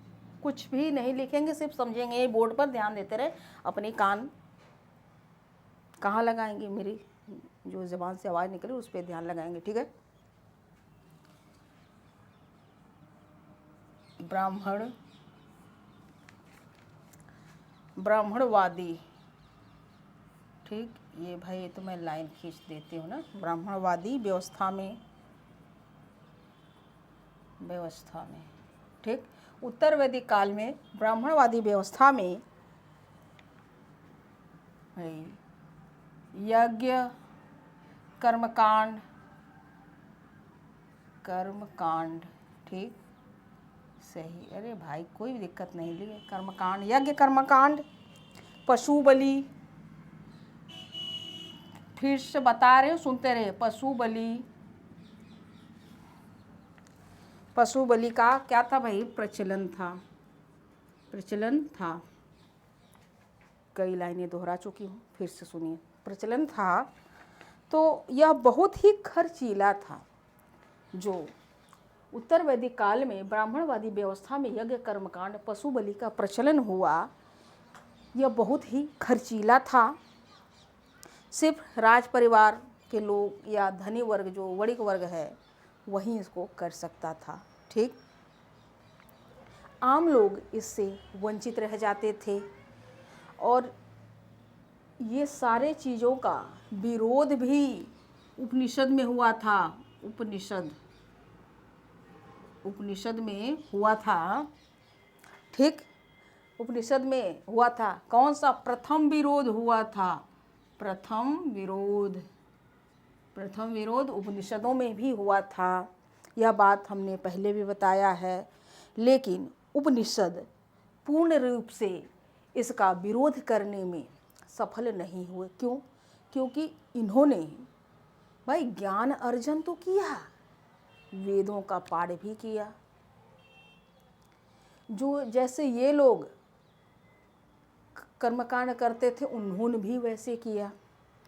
कुछ भी नहीं लिखेंगे, सिर्फ समझेंगे। ये बोर्ड पर ध्यान देते रहे, अपनी कान कहाँ लगाएंगे, मेरी जो ज़बान से आवाज़ निकले उस पर ध्यान लगाएंगे, ठीक है। ब्राह्मणवादी, ठीक। ये भाई तो मैं लाइन खींच देती हूँ ना, ब्राह्मणवादी व्यवस्था में, ठीक। उत्तर वैदिक काल में ब्राह्मणवादी व्यवस्था में यज्ञ कर्मकांड, ठीक, सही। अरे भाई कोई भी दिक्कत नहीं ली। कर्मकांड, यज्ञ कर्मकांड, पशु बलि, फिर से बता रहे हो, सुनते रहे। पशु बलि, पशु बलि का क्या था भाई? प्रचलन था, प्रचलन था। कई लाइनें दोहरा चुकी हूँ, फिर से सुनिए। प्रचलन था तो यह बहुत ही खर्चीला था। जो उत्तर वैदिक काल में ब्राह्मणवादी व्यवस्था में यज्ञ कर्मकांड पशु बलि का प्रचलन हुआ, यह बहुत ही खर्चीला था। सिर्फ राज परिवार के लोग या धनी वर्ग, जो वणिक वर्ग है, वही इसको कर सकता था। ठीक, आम लोग इससे वंचित रह जाते थे। और ये सारे चीज़ों का विरोध भी उपनिषद में हुआ था। उपनिषद में हुआ था। ठीक, उपनिषद में हुआ था। कौन सा? प्रथम विरोध हुआ था। प्रथम विरोध उपनिषदों में भी हुआ था। यह बात हमने पहले भी बताया है। लेकिन उपनिषद पूर्ण रूप से इसका विरोध करने में सफल नहीं हुए। क्यों? क्योंकि इन्होंने भाई ज्ञान अर्जन तो किया, वेदों का पाठ भी किया। जो जैसे ये लोग कर्मकांड करते थे, उन्होंने भी वैसे किया।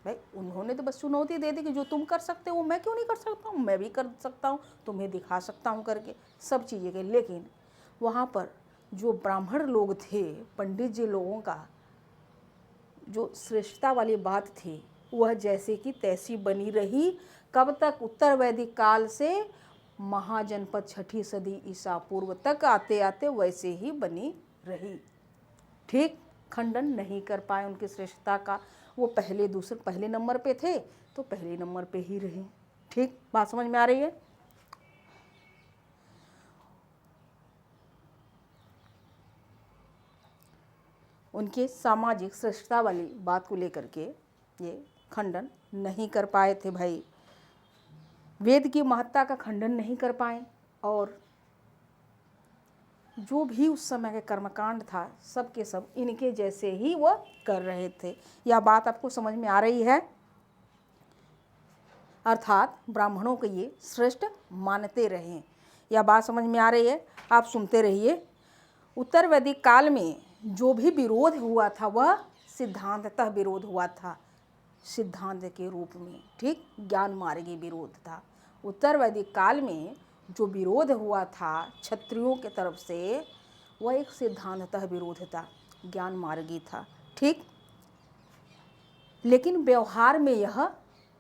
भाई उन्होंने तो बस चुनौती दे दी कि जो तुम कर सकते हो मैं क्यों नहीं कर सकता हूँ, मैं भी कर सकता हूँ, तुम्हें दिखा सकता हूँ करके सब चीज़ें के। लेकिन वहाँ पर जो ब्राह्मण लोग थे, पंडित जी लोगों का जो श्रेष्ठता वाली बात थी, वह जैसे कि तैसी बनी रही। कब तक? उत्तर वैदिक काल से महाजनपद 6ठी सदी ईसा पूर्व तक आते आते वैसे ही बनी रही। ठीक, खंडन नहीं कर पाए उनकी श्रेष्ठता का। वो पहले नंबर पे थे तो पहले नंबर पे ही रहे। ठीक, बात समझ में आ रही है? उनके सामाजिक श्रेष्ठता वाली बात को लेकर के ये खंडन नहीं कर पाए थे भाई। वेद की महत्ता का खंडन नहीं कर पाए। और जो भी उस समय के कर्मकांड था, सब के सब इनके जैसे ही वह कर रहे थे। यह बात आपको समझ में आ रही है? अर्थात ब्राह्मणों को ये श्रेष्ठ मानते रहे। यह बात समझ में आ रही है? आप सुनते रहिए। उत्तर वैदिक काल में जो भी विरोध हुआ था, वह सिद्धांततः विरोध हुआ था, सिद्धांत के रूप में। ठीक, ज्ञान मार्गी विरोध था। उत्तर वैदिक काल में जो विरोध हुआ था क्षत्रियों के तरफ से, वह एक सिद्धांततः विरोध था, ज्ञान मार्गी था। ठीक, लेकिन व्यवहार में यह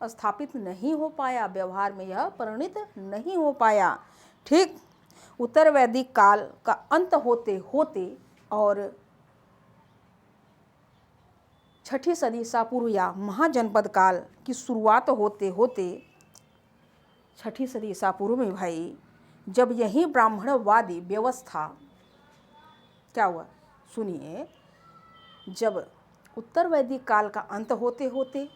स्थापित नहीं हो पाया, व्यवहार में यह परिणित नहीं हो पाया। ठीक, उत्तर वैदिक काल का अंत होते होते और 6ठी सदी ईसा पूर्व या महाजनपद काल की शुरुआत होते होते 6ठी सदी ईसा पूर्व में भाई, जब यही ब्राह्मणवादी व्यवस्था क्या हुआ? सुनिए, जब उत्तर वैदिक काल का अंत होते होते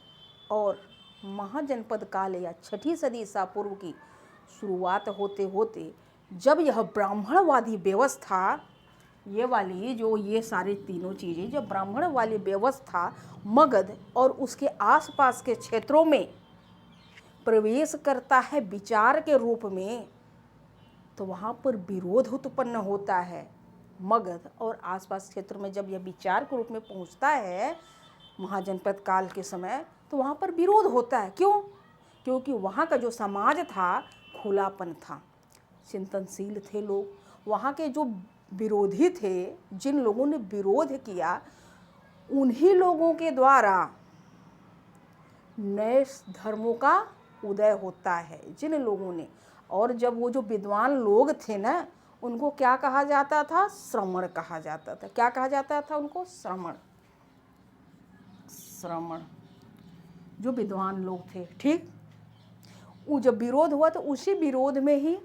और महाजनपद काल या 6ठी सदी ईसा पूर्व की शुरुआत होते होते, जब यह ब्राह्मणवादी व्यवस्था, ये वाली जो ये सारी तीनों चीज़ें, जब ब्राह्मण वाली व्यवस्था मगध और उसके आसपास के क्षेत्रों में प्रवेश करता है विचार के रूप में, तो वहाँ पर विरोध उत्पन्न होता है। मगध और आसपास क्षेत्र में जब यह विचार के रूप में पहुँचता है महाजनपद काल के समय, तो वहाँ पर विरोध होता है। क्यों? क्योंकि वहाँ का जो समाज था खुलापन था, चिंतनशील थे लोग। वहाँ के जो विरोधी थे, जिन लोगों ने विरोध किया, उन्हीं लोगों के द्वारा नए धर्मों का उदय होता है, जिन लोगों ने। और जब वो जो विद्वान लोग थे ना, उनको क्या कहा जाता था? श्रमण कहा जाता था। क्या कहा जाता था उनको? श्रमण। जो विद्वान लोग थे। ठीक, वो जब विरोध हुआ तो उसी विरोध में ही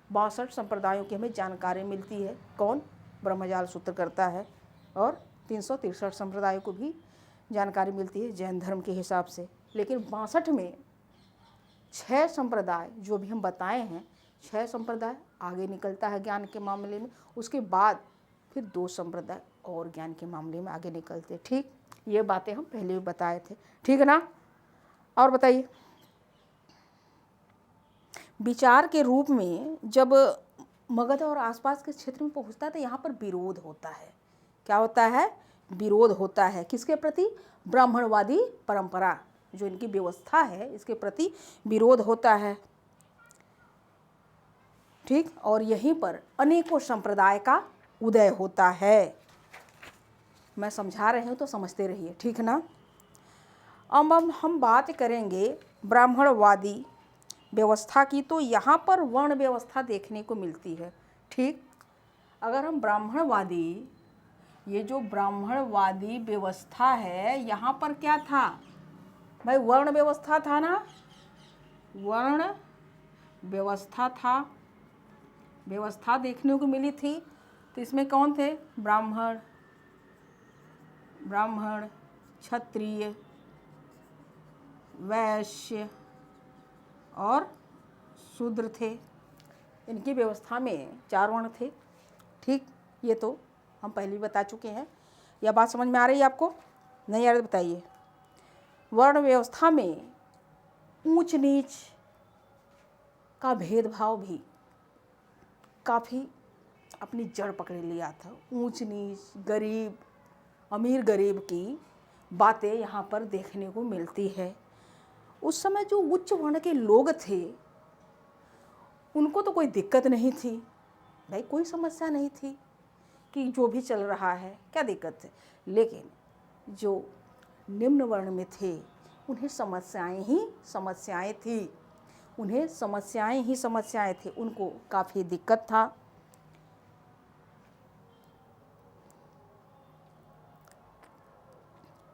62 संप्रदायों की हमें जानकारी मिलती है। कौन? ब्रह्मजाल सूत्र करता है। और 363 संप्रदायों को भी जानकारी मिलती है जैन धर्म के हिसाब से। लेकिन 62 में 6 संप्रदाय जो भी हम बताए हैं, 6 संप्रदाय आगे निकलता है ज्ञान के मामले में, उसके बाद फिर 2 संप्रदाय और ज्ञान के मामले में आगे निकलते। ठीक, ये बातें हम पहले भी बताए थे, ठीक है ना। और बताइए, विचार के रूप में जब मगध और आसपास के क्षेत्र में पहुंचता है तो यहाँ पर विरोध होता है। क्या होता है? विरोध होता है। किसके प्रति? ब्राह्मणवादी परंपरा, जो इनकी व्यवस्था है, इसके प्रति विरोध होता है। ठीक, और यहीं पर अनेकों संप्रदाय का उदय होता है। मैं समझा रही हूँ तो समझते रहिए, ठीक ना। अब हम बात करेंगे ब्राह्मणवादी व्यवस्था की, तो यहाँ पर वर्ण व्यवस्था देखने को मिलती है। ठीक, अगर हम ब्राह्मणवादी, ये जो ब्राह्मणवादी व्यवस्था है, यहाँ पर क्या था भाई? वर्ण व्यवस्था था ना, वर्ण व्यवस्था था, व्यवस्था देखने को मिली थी। तो इसमें कौन थे? ब्राह्मण, क्षत्रिय, वैश्य और शूद्र थे। इनकी व्यवस्था में 4 वर्ण थे। ठीक, ये तो हम पहले ही बता चुके हैं। यह बात समझ में आ रही है आपको? नहीं आ रही तो बताइए। वर्ण व्यवस्था में ऊंच नीच का भेदभाव भी काफ़ी अपनी जड़ पकड़ लिया था। ऊंच नीच, गरीब अमीर गरीब की बातें यहाँ पर देखने को मिलती है। उस समय जो उच्च वर्ण के लोग थे उनको तो कोई दिक्कत नहीं थी भाई, कोई समस्या नहीं थी कि जो भी चल रहा है क्या दिक्कत है। लेकिन जो निम्न वर्ण में थे उन्हें समस्याएं ही समस्याएं थी, उन्हें समस्याएं ही समस्याएं थी, उनको काफ़ी दिक्कत था।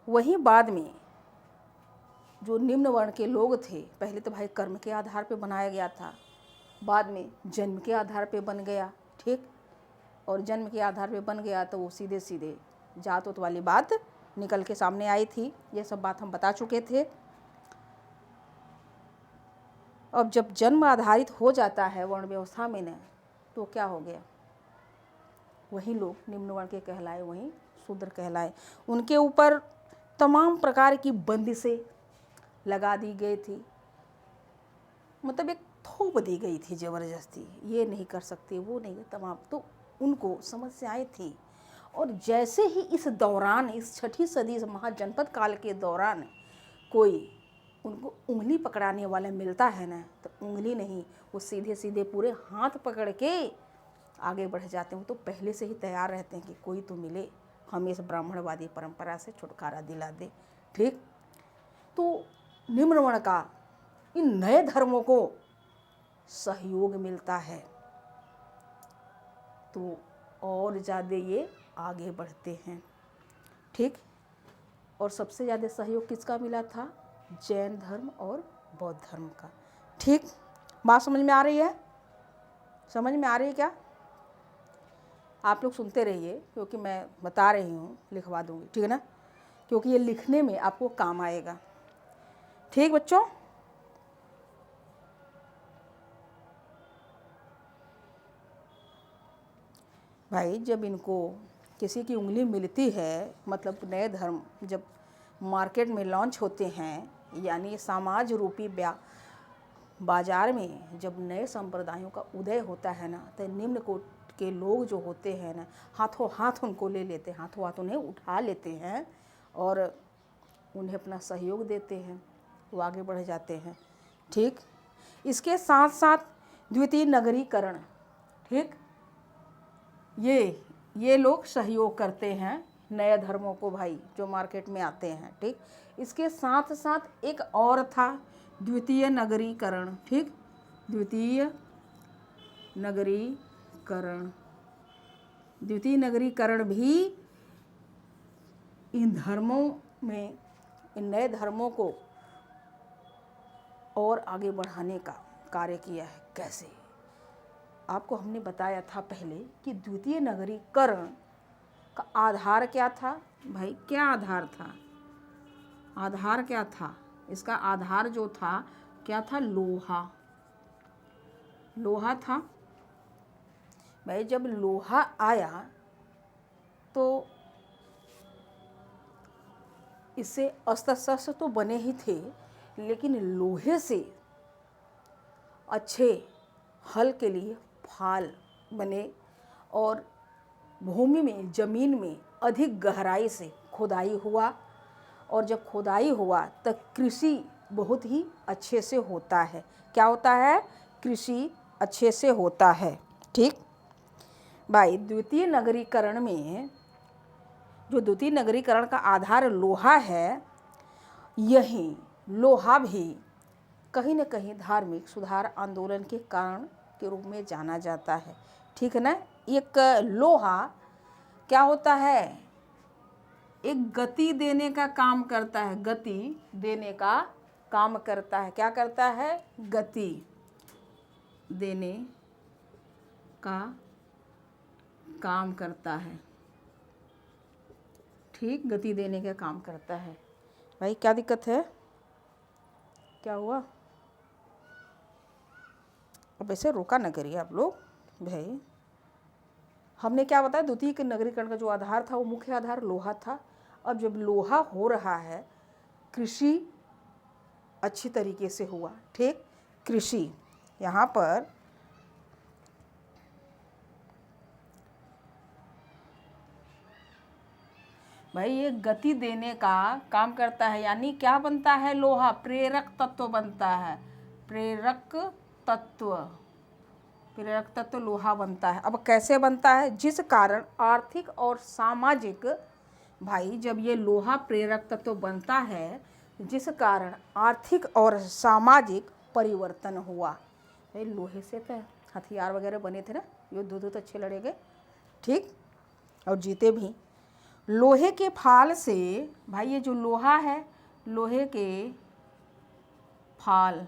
वहीं बाद में जो निम्न वर्ण के लोग थे, पहले तो भाई कर्म के आधार पे बनाया गया था, बाद में जन्म के आधार पे बन गया। ठीक, और जन्म के आधार पे बन गया तो वो सीधे सीधे जात उत वाली बात निकल के सामने आई थी। ये सब बात हम बता चुके थे। अब जब जन्म आधारित हो जाता है वर्ण व्यवस्था में न, तो क्या हो गया? वही लोग निम्न वर्ण के कहलाए, वहीं शूद्र कहलाए। उनके ऊपर तमाम प्रकार की बंदिशें लगा दी गई थी, मतलब एक थोप दी गई थी ज़बरदस्ती, ये नहीं कर सकते, वो नहीं, तमाम तो उनको समस्याएं थी। और जैसे ही इस दौरान, इस 6ठी सदी, इस महाजनपद काल के दौरान कोई उनको उंगली पकड़ाने वाला मिलता है ना, तो उंगली नहीं, वो सीधे सीधे पूरे हाथ पकड़ के आगे बढ़ जाते हैं। वो तो पहले से ही तैयार रहते हैं कि कोई तो मिले, हमें इस ब्राह्मणवादी परंपरा से छुटकारा दिला दे। ठीक, तो निम्न वर्ण का इन नए धर्मों को सहयोग मिलता है तो और ज़्यादा ये आगे बढ़ते हैं। ठीक, और सबसे ज़्यादा सहयोग किसका मिला था? जैन धर्म और बौद्ध धर्म का। ठीक, बात समझ में आ रही है? समझ में आ रही है क्या? आप लोग सुनते रहिए, क्योंकि मैं बता रही हूँ, लिखवा दूँगी, ठीक है ना, क्योंकि ये लिखने में आपको काम आएगा। ठीक बच्चों, भाई जब इनको किसी की उंगली मिलती है, मतलब नए धर्म जब मार्केट में लॉन्च होते हैं, यानी समाज रूपी बाजार में जब नए संप्रदायों का उदय होता है ना, तो निम्न कोट के लोग जो होते हैं ना, हाथों हाथ उनको ले लेते हैं, हाथों हाथ उन्हें उठा लेते हैं और उन्हें अपना सहयोग देते हैं, वो आगे बढ़ जाते हैं। ठीक, इसके साथ साथ द्वितीय नगरीकरण, ठीक, ये लोग सहयोग करते हैं नए धर्मों को भाई, जो मार्केट में आते हैं। ठीक, इसके साथ साथ एक और था द्वितीय नगरीकरण। ठीक, द्वितीय नगरीकरण भी इन धर्मों में, इन नए धर्मों को और आगे बढ़ाने का कार्य किया है। कैसे? आपको हमने बताया था पहले कि द्वितीय नगरीकरण का आधार क्या था भाई? क्या आधार था? आधार क्या था इसका? आधार जो था क्या था? लोहा। लोहा था। भाई जब लोहा आया तो इससे अस्त्र शस्त्र तो बने ही थे, लेकिन लोहे से अच्छे हल के लिए फाल बने और भूमि में, जमीन में अधिक गहराई से खुदाई हुआ। और जब खुदाई हुआ तब कृषि बहुत ही अच्छे से होता है। क्या होता है? कृषि अच्छे से होता है। ठीक भाई, द्वितीय नगरीकरण में जो द्वितीय नगरीकरण का आधार लोहा है, यही लोहा भी कहीं न कहीं धार्मिक सुधार आंदोलन के कारण के रूप में जाना जाता है। ठीक है ना? एक लोहा क्या होता है? एक गति देने का काम करता है, गति देने का काम करता है। क्या करता है? गति देने का काम करता है। ठीक, गति देने का काम करता है। भाई क्या दिक्कत है? क्या हुआ? अब ऐसे रोका न करिए आप लोग। भाई हमने क्या बताया? द्वितीय के नगरीकरण का जो आधार था वो मुख्य आधार लोहा था। अब जब लोहा हो रहा है, कृषि अच्छी तरीके से हुआ। ठीक, कृषि यहाँ पर भाई ये गति देने का काम करता है। यानी क्या बनता है? लोहा प्रेरक तत्व बनता है। प्रेरक तत्व, प्रेरक तत्व लोहा बनता है। अब कैसे बनता है? जिस कारण आर्थिक और सामाजिक, भाई जब ये लोहा प्रेरक तत्व बनता है, जिस कारण आर्थिक और सामाजिक परिवर्तन हुआ। भाई लोहे से तो हथियार वगैरह बने थे ना, युद्ध अच्छे लड़े गए। ठीक, और जीते भी। लोहे के फाल से, भाई ये जो लोहा है, लोहे के फाल,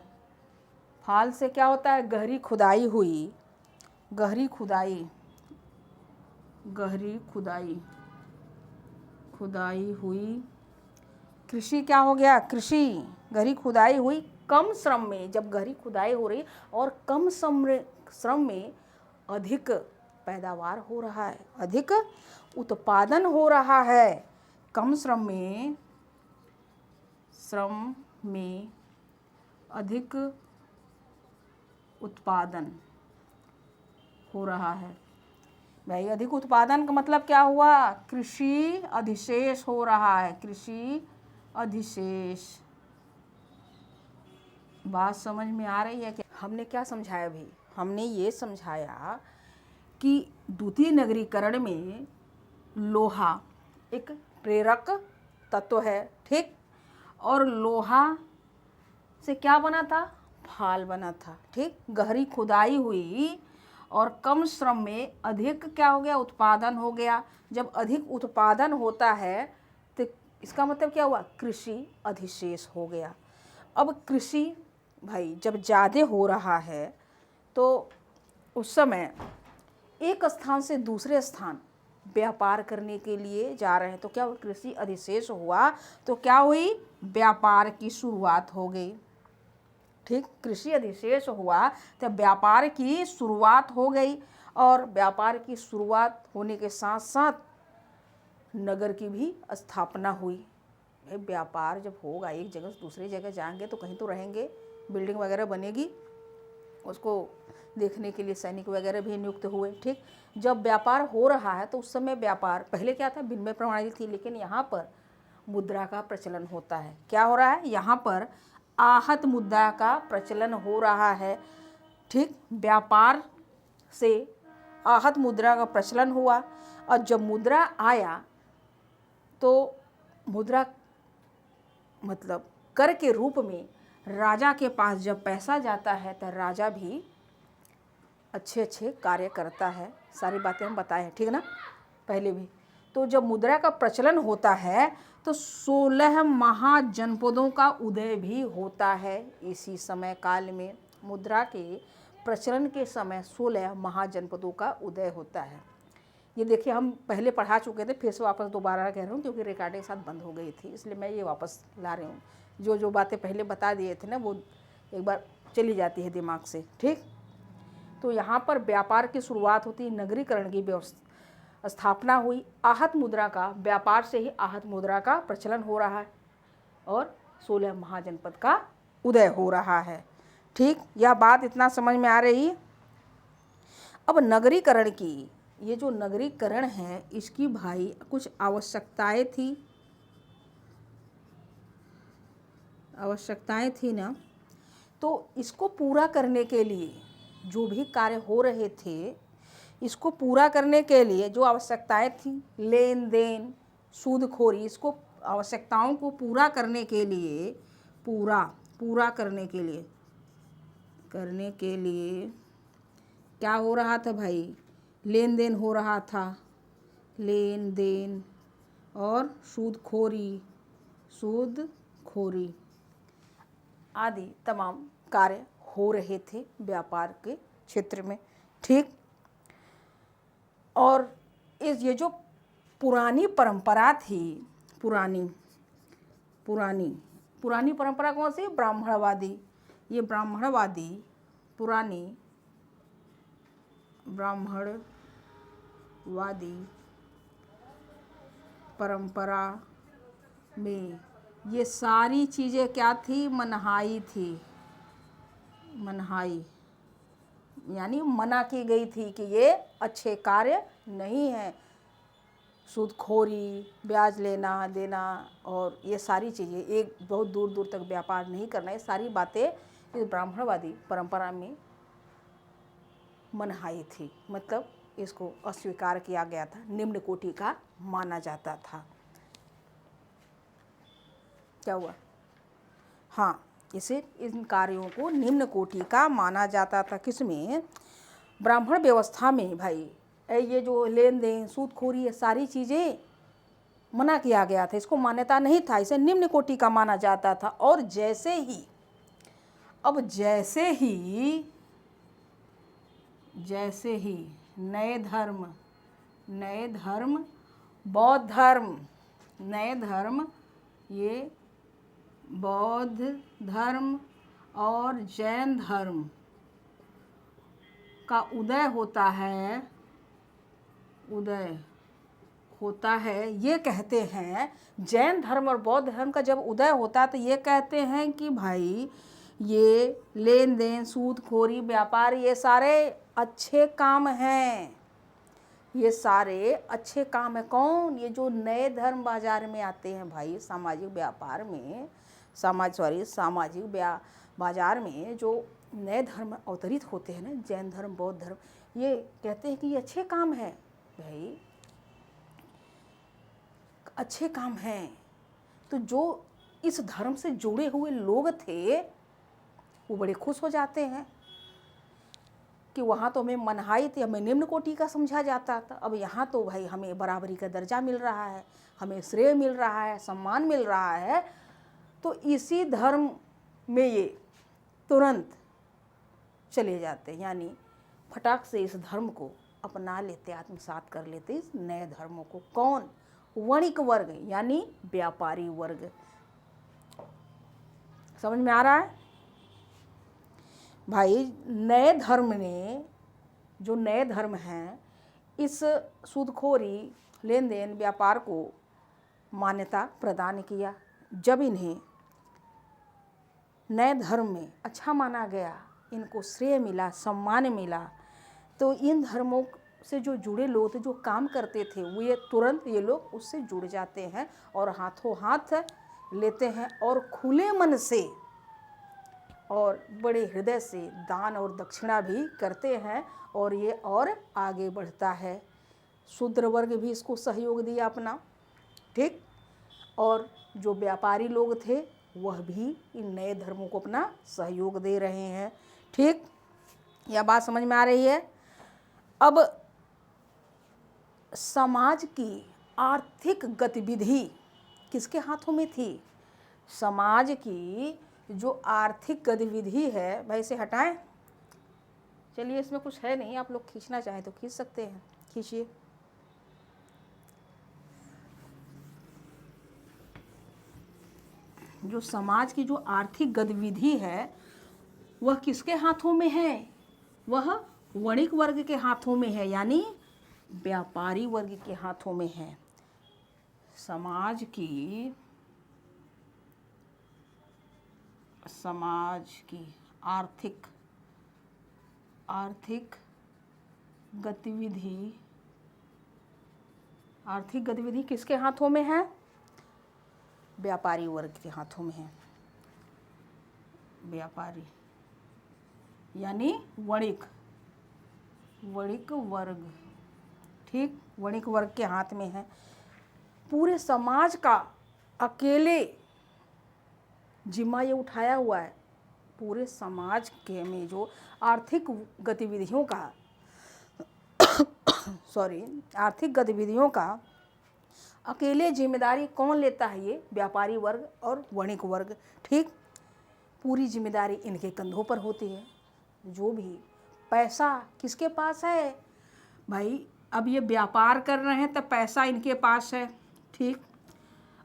फाल से क्या होता है? गहरी खुदाई हुई, गहरी खुदाई, गहरी खुदाई, खुदाई हुई। कृषि क्या हो गया? कृषि गहरी खुदाई हुई कम श्रम में। जब गहरी खुदाई हो रही और कम श्रम में अधिक पैदावार हो रहा है, अधिक उत्पादन हो रहा है। कम श्रम में अधिक उत्पादन हो रहा है। भाई अधिक उत्पादन का मतलब क्या हुआ? कृषि अधिशेष हो रहा है। कृषि अधिशेष। बात समझ में आ रही है? क्या हमने क्या समझाया? भी हमने ये समझाया कि द्वितीय नगरीकरण में लोहा एक प्रेरक तत्व है। ठीक, और लोहा से क्या बना था? फाल बना था। ठीक, गहरी खुदाई हुई और कम श्रम में अधिक क्या हो गया? उत्पादन हो गया। जब अधिक उत्पादन होता है तो इसका मतलब क्या हुआ? कृषि अधिशेष हो गया। अब कृषि भाई जब ज़्यादा हो रहा है तो उस समय एक स्थान से दूसरे स्थान व्यापार करने के लिए जा रहे हैं, तो क्या हुआ? कृषि अधिशेष हुआ तो क्या हुई? व्यापार की शुरुआत हो गई। ठीक, कृषि अधिशेष हुआ तो व्यापार की शुरुआत हो गई, और व्यापार की शुरुआत होने के साथ साथ नगर की भी स्थापना हुई। भाई व्यापार जब होगा, एक जगह से दूसरी जगह जाएंगे तो कहीं तो रहेंगे, बिल्डिंग वगैरह बनेगी, उसको देखने के लिए सैनिक वगैरह भी नियुक्त हुए। ठीक, जब व्यापार हो रहा है तो उस समय व्यापार, पहले क्या था? विनिमय प्रणाली थी, लेकिन यहाँ पर मुद्रा का प्रचलन होता है। क्या हो रहा है? यहाँ पर आहत मुद्रा का प्रचलन हो रहा है। ठीक, व्यापार से आहत मुद्रा का प्रचलन हुआ, और जब मुद्रा आया तो मुद्रा मतलब कर के रूप में राजा के पास जब पैसा जाता है तो राजा भी अच्छे अच्छे कार्य करता है। सारी बातें हम बताए हैं, ठीक है ना, पहले भी। तो जब मुद्रा का प्रचलन होता है तो 16 महाजनपदों का उदय भी होता है। इसी समय काल में मुद्रा के प्रचलन के समय 16 महाजनपदों का उदय होता है। ये देखिए हम पहले पढ़ा चुके थे, फिर से वापस दोबारा कह रहा हूँ क्योंकि रिकॉर्डिंग साथ बंद हो गई थी, इसलिए मैं ये वापस ला रही हूँ। जो जो बातें पहले बता दिए थे ना वो एक बार चली जाती है दिमाग से। ठीक, तो यहाँ पर व्यापार की शुरुआत होती है, नगरीकरण की व्यवस्था स्थापना हुई, आहत मुद्रा का, व्यापार से ही आहत मुद्रा का प्रचलन हो रहा है और 16 महाजनपद का उदय हो रहा है। ठीक, यह बात इतना समझ में आ रही है। अब नगरीकरण की, ये जो नगरीकरण है इसकी भाई कुछ आवश्यकताएं थी ना, तो इसको पूरा करने के लिए जो भी कार्य हो रहे थे, इसको पूरा करने के लिए जो आवश्यकताएं थी, लेन देन, सूदखोरी, इसको आवश्यकताओं को पूरा करने के लिए, पूरा करने के लिए क्या हो रहा था भाई? लेन देन हो रहा था, लेन देन और सूदखोरी आदि तमाम कार्य हो रहे थे व्यापार के क्षेत्र में। ठीक, और ये जो पुरानी परंपरा थी, पुरानी परंपरा कौन सी? ब्राह्मणवादी। ये पुरानी ब्राह्मणवादी परंपरा में ये सारी चीज़ें क्या थी? मनाही यानी मना की गई थी कि ये अच्छे कार्य नहीं है। सूदखोरी, ब्याज लेना देना और ये सारी चीज़ें, एक बहुत दूर दूर तक व्यापार नहीं करना, ये सारी बातें इस ब्राह्मणवादी परंपरा में मनाही थी। मतलब इसको अस्वीकार किया गया था, निम्न कोटि का माना जाता था। क्या हुआ? हाँ, इसे इन कार्यों को निम्न कोटि का माना जाता था। किसमें? ब्राह्मण व्यवस्था में भाई। ये जो लेन देन, सूदखोरी, ये सारी चीज़ें मना किया गया था, इसको मान्यता नहीं था, इसे निम्न कोटि का माना जाता था। और जैसे ही नए धर्म, बौद्ध धर्म, ये बौद्ध धर्म और जैन धर्म का उदय होता है, ये कहते हैं। जैन धर्म और बौद्ध धर्म का जब उदय होता है तो ये कहते हैं कि भाई ये लेन देन, सूदखोरी, व्यापार, ये सारे अच्छे काम हैं। ये सारे अच्छे काम है। कौन? ये जो नए धर्म बाजार में आते हैं भाई, सामाजिक बाजार में जो नए धर्म अवतरित होते हैं ना, जैन धर्म, बौद्ध धर्म, ये कहते हैं कि ये अच्छे काम है भाई, अच्छे काम हैं। तो जो इस धर्म से जुड़े हुए लोग थे वो बड़े खुश हो जाते हैं कि वहाँ तो हमें मनाही थी, हमें निम्न कोटि का समझा जाता था, अब यहाँ तो भाई हमें बराबरी का दर्जा मिल रहा है, हमें श्रेय मिल रहा है, सम्मान मिल रहा है। तो इसी धर्म में ये तुरंत चले जाते हैं, यानी फटाक से इस धर्म को अपना लेते, आत्मसात कर लेते इस नए धर्मों को। कौन? वणिक वर्ग, यानी व्यापारी वर्ग। समझ में आ रहा है भाई? नए धर्म ने, जो नए धर्म हैं, इस सूदखोरी, लेन देन, व्यापार को मान्यता प्रदान किया। जब इन्हें नए धर्म में अच्छा माना गया, इनको श्रेय मिला, सम्मान मिला, तो इन धर्मों से जो जुड़े लोग थे, जो काम करते थे, वो ये तुरंत ये लोग उससे जुड़ जाते हैं और हाथों हाथ लेते हैं और खुले मन से और बड़े हृदय से दान और दक्षिणा भी करते हैं और ये और आगे बढ़ता है। शूद्र वर्ग भी इसको सहयोग दिया अपना। ठीक, और जो व्यापारी लोग थे वह भी इन नए धर्मों को अपना सहयोग दे रहे हैं। ठीक, यह बात समझ में आ रही है? अब समाज की आर्थिक गतिविधि किसके हाथों में थी? समाज की जो आर्थिक गतिविधि है, भाई इसे हटाएं। चलिए, इसमें कुछ है नहीं, आप लोग खींचना चाहें तो खींच सकते हैं, खींचिए। जो समाज की जो आर्थिक गतिविधि है वह किसके हाथों में है? वह वणिक वर्ग के हाथों में है, यानी व्यापारी वर्ग के हाथों में है। समाज की आर्थिक गतिविधि किसके हाथों में है? व्यापारी वर्ग के हाथों में है। व्यापारी यानी वणिक वर्ग, ठीक, वणिक वर्ग के हाथ में है। पूरे समाज का अकेले जिम्मा ये उठाया हुआ है। पूरे समाज के में जो आर्थिक गतिविधियों का आर्थिक गतिविधियों का अकेले जिम्मेदारी कौन लेता है? ये व्यापारी वर्ग और वणिक वर्ग, ठीक। पूरी जिम्मेदारी इनके कंधों पर होती है। जो भी पैसा किसके पास है भाई? अब ये व्यापार कर रहे हैं तो पैसा इनके पास है, ठीक।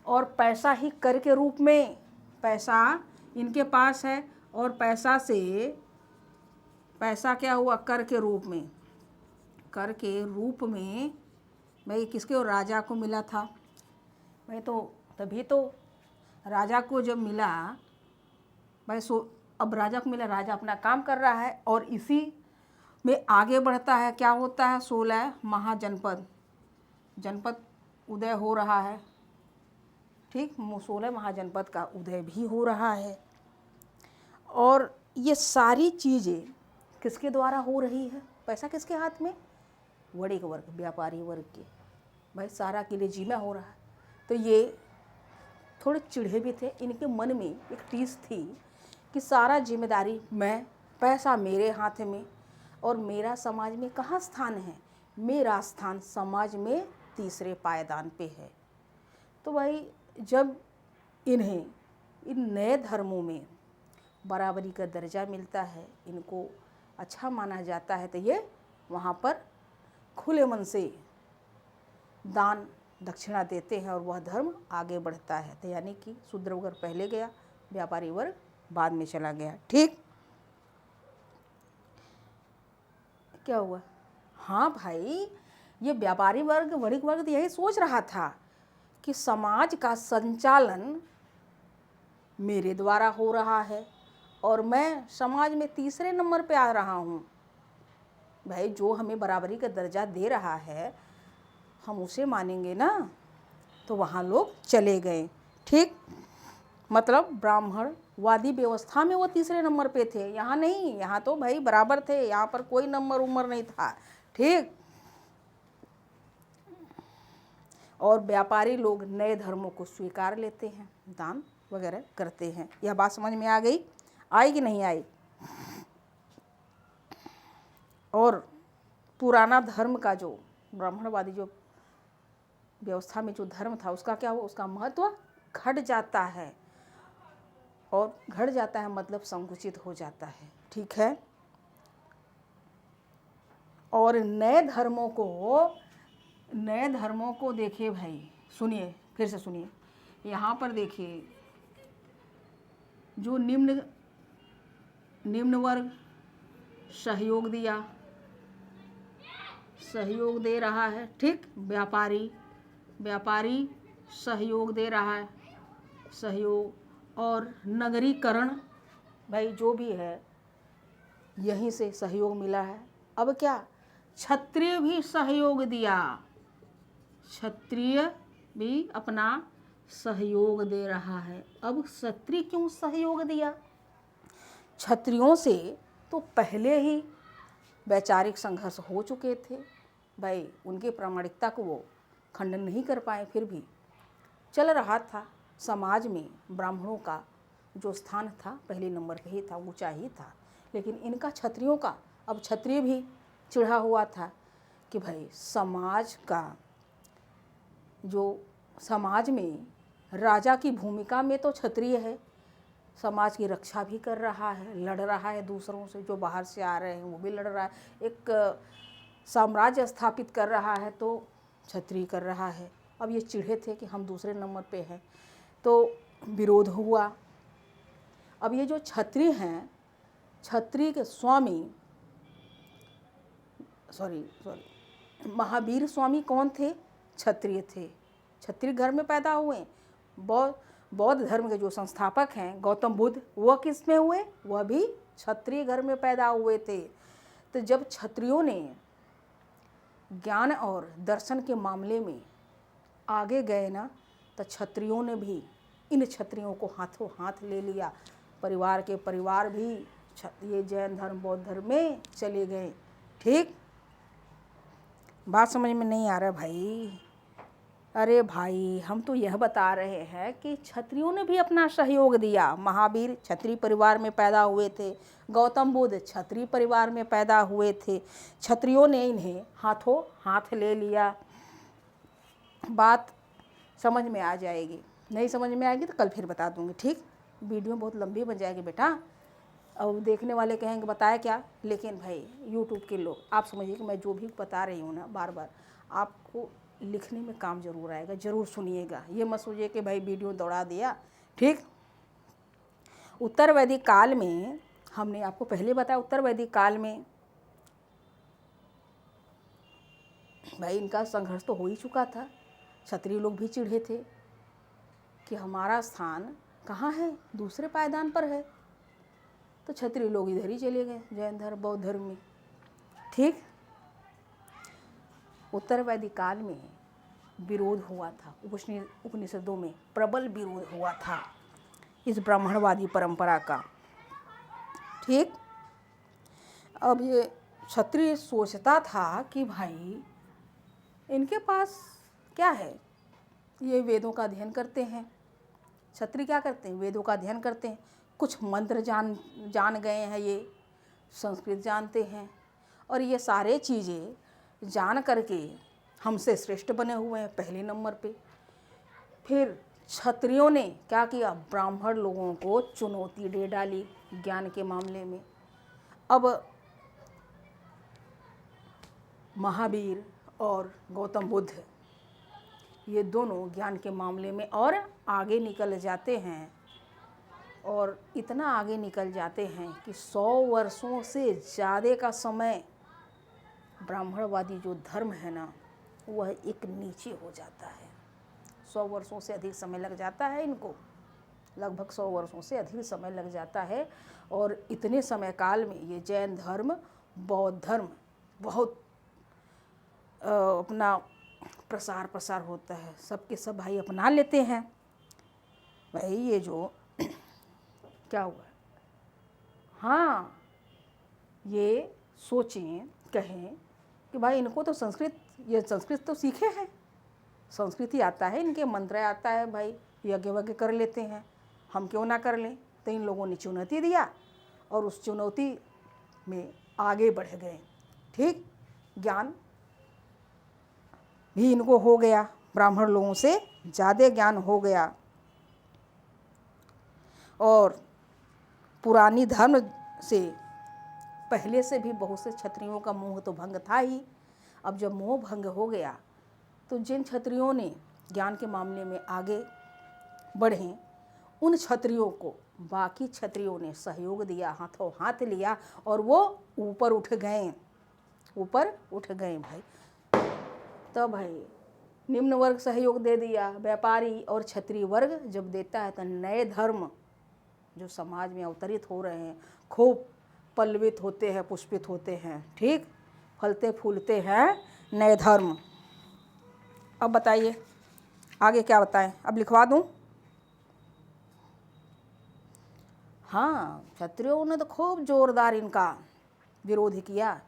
और पैसा ही कर के रूप में पैसा इनके पास है। और पैसा क्या हुआ? कर के रूप में भाई किसके? राजा को मिला था भाई। तो तभी तो राजा को जब मिला भाई, अब राजा को मिला, राजा अपना काम कर रहा है और इसी में आगे बढ़ता है। क्या होता है? 16 जनपद उदय हो रहा है, ठीक। 16 महाजनपद का उदय भी हो रहा है। और ये सारी चीज़ें किसके द्वारा हो रही है? पैसा किसके हाथ में? वणिक वर्ग, व्यापारी वर्ग के। भाई सारा के लिए जिम्मा हो रहा है। तो ये थोड़े चिढ़े भी थे। इनके मन में एक टीस थी कि सारा जिम्मेदारी पैसा मेरे हाथ में, और मेरा समाज में कहाँ स्थान है? मेरा स्थान समाज में तीसरे पायदान पे है। तो भाई जब इन्हें इन नए धर्मों में बराबरी का दर्जा मिलता है, इनको अच्छा माना जाता है, तो ये वहाँ पर खुले मन से दान दक्षिणा देते हैं और वह धर्म आगे बढ़ता है। तो यानी कि शूद्र वर्ग पहले गया, व्यापारी वर्ग बाद में चला गया, ठीक। क्या हुआ? हाँ भाई, ये व्यापारी वर्ग वणिक वर्ग यही सोच रहा था कि समाज का संचालन मेरे द्वारा हो रहा है और मैं समाज में तीसरे नंबर पे आ रहा हूँ। भाई जो हमें बराबरी का दर्जा दे रहा है हम उसे मानेंगे ना। तो वहाँ लोग चले गए, ठीक। मतलब ब्राह्मणवादी व्यवस्था में वो तीसरे नंबर पे थे, यहाँ नहीं। यहाँ तो भाई बराबर थे, यहाँ पर कोई नंबर उम्र नहीं था, ठीक। और व्यापारी लोग नए धर्मों को स्वीकार लेते हैं, दान वगैरह करते हैं। यह बात समझ में आ गई? आई कि नहीं आई? और पुराना धर्म का जो ब्राह्मणवादी जो व्यवस्था में जो धर्म था उसका क्या हुआ? उसका महत्व घट जाता है। और घट जाता है मतलब संकुचित हो जाता है, ठीक है। और नए धर्मों को देखिए भाई, सुनिए, फिर से सुनिए। यहाँ पर देखिए जो निम्न वर्ग सहयोग दे रहा है, ठीक। व्यापारी सहयोग दे रहा है, सहयोग। और नगरीकरण भाई जो भी है यहीं से सहयोग मिला है। अब क्या? क्षत्रिय भी सहयोग दिया, क्षत्रिय भी अपना सहयोग दे रहा है। अब क्षत्रिय क्यों सहयोग दिया? क्षत्रियों से तो पहले ही वैचारिक संघर्ष हो चुके थे भाई, उनके प्रामाणिकता को वो खंडन नहीं कर पाए। फिर भी चल रहा था। समाज में ब्राह्मणों का जो स्थान था पहले नंबर पे ही था, ऊंचा ही था। लेकिन इनका क्षत्रियों का, अब क्षत्रिय भी चिढ़ा हुआ था कि भाई समाज में राजा की भूमिका में तो क्षत्रिय है, समाज की रक्षा भी कर रहा है, लड़ रहा है दूसरों से, जो बाहर से आ रहे हैं वो भी लड़ रहा है, एक साम्राज्य स्थापित कर रहा है, तो क्षत्रिय कर रहा है। अब ये चिढ़े थे कि हम दूसरे नंबर पे हैं, तो विरोध हुआ। अब ये जो क्षत्रिय हैं, क्षत्रिय के स्वामी सॉरी महावीर स्वामी कौन थे? क्षत्रिय थे, क्षत्रिय घर में पैदा हुए। बौद्ध धर्म के जो संस्थापक हैं गौतम बुद्ध, वह किस में हुए? वह भी क्षत्रिय घर में पैदा हुए थे। तो जब क्षत्रियों ने ज्ञान और दर्शन के मामले में आगे गए ना, तो क्षत्रियों ने भी इन क्षत्रियों को हाथों हाथ ले लिया। परिवार के परिवार भी ये जैन धर्म बौद्ध धर्म में चले गए। ठीक, बात समझ में नहीं आ रहा भाई? अरे भाई, हम तो यह बता रहे हैं कि क्षत्रियों ने भी अपना सहयोग दिया। महावीर क्षत्रिय परिवार में पैदा हुए थे, गौतम बुद्ध क्षत्रिय परिवार में पैदा हुए थे। क्षत्रियों ने इन्हें हाथों हाथ ले लिया। बात समझ में आ जाएगी, नहीं समझ में आएगी तो कल फिर बता दूंगी। ठीक, वीडियो बहुत लंबी बन जाएगी बेटा। अब देखने वाले कहेंगे बताया क्या, लेकिन भाई यूट्यूब के लोग, आप समझिए कि मैं जो भी बता रही हूँ ना, बार बार आपको लिखने में काम जरूर आएगा, जरूर सुनिएगा। ये मत सोचिए कि भाई वीडियो दौड़ा दिया। ठीक, उत्तर वैदिक काल में, हमने आपको पहले बताया, उत्तर वैदिक काल में भाई इनका संघर्ष तो हो ही चुका था। क्षत्रिय लोग भी चिढ़े थे कि हमारा स्थान कहाँ है, दूसरे पायदान पर है। तो क्षत्रिय लोग इधर ही चले गए, जैन धर्म बौद्ध धर्म में। ठीक, उत्तर वैदिक काल में विरोध हुआ था, उपनिषदों में प्रबल विरोध हुआ था इस ब्राह्मणवादी परंपरा का। ठीक, अब ये क्षत्रिय सोचता था कि भाई इनके पास क्या है, ये वेदों का अध्ययन करते हैं। क्षत्रिय क्या करते हैं? वेदों का अध्ययन करते हैं, कुछ मंत्र जान गए हैं, ये संस्कृत जानते हैं, और ये सारे चीज़ें जान करके हमसे श्रेष्ठ बने हुए हैं पहले नंबर पे। फिर क्षत्रियों ने क्या किया? ब्राह्मण लोगों को चुनौती दे डाली ज्ञान के मामले में। अब महावीर और गौतम बुद्ध ये दोनों ज्ञान के मामले में और आगे निकल जाते हैं, और इतना आगे निकल जाते हैं कि 100 वर्षों से ज़्यादा का समय ब्राह्मणवादी जो धर्म है ना, वह एक नीचे हो जाता है। 100 वर्षों से अधिक समय लग जाता है इनको, लगभग 100 वर्षों से अधिक समय लग जाता है। और इतने समय काल में ये जैन धर्म बौद्ध धर्म बहुत अपना प्रसार होता है, सबके सब भाई अपना लेते हैं। भाई ये जो क्या हुआ, हाँ, ये सोचें, कहें कि भाई इनको तो संस्कृत तो सीखे हैं, संस्कृत ही आता है, इनके मंत्र आता है, भाई यज्ञ वज्ञ कर लेते हैं, हम क्यों ना कर लें। तो इन लोगों ने चुनौती दिया और उस चुनौती में आगे बढ़ गए। ठीक, ज्ञान भी इनको हो गया, ब्राह्मण लोगों से ज़्यादा ज्ञान हो गया। और पुरानी धर्म से पहले से भी बहुत से क्षत्रियों का मोह तो भंग था ही। अब जब मोह भंग हो गया तो जिन क्षत्रियों ने ज्ञान के मामले में आगे बढ़े, उन क्षत्रियों को बाकी क्षत्रियों ने सहयोग दिया, हाथों हाथ लिया, और वो ऊपर उठ गए भाई। तो भाई निम्न वर्ग सहयोग दे दिया, व्यापारी और क्षत्रिय वर्ग जब देता है तो नए धर्म जो समाज में अवतरित हो रहे हैं खूब पल्लवित होते हैं, पुष्पित होते हैं। ठीक, फलते फूलते हैं नए धर्म। अब बताइए आगे क्या बताएं, अब लिखवा दूं? हाँ, क्षत्रियों ने तो खूब जोरदार इनका विरोध किया।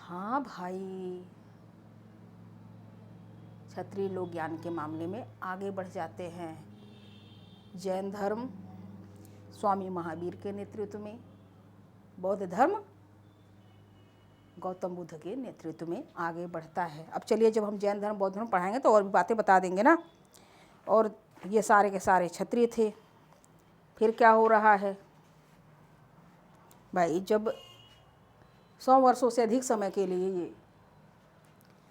हाँ भाई, क्षत्रिय लोग ज्ञान के मामले में आगे बढ़ जाते हैं। जैन धर्म स्वामी महावीर के नेतृत्व में, बौद्ध धर्म गौतम बुद्ध के नेतृत्व में आगे बढ़ता है। अब चलिए, जब हम जैन धर्म बौद्ध धर्म पढ़ाएंगे तो और भी बातें बता देंगे ना। और ये सारे के सारे क्षत्रिय थे। फिर क्या हो रहा है भाई, जब 100 वर्षों से अधिक समय के लिए ये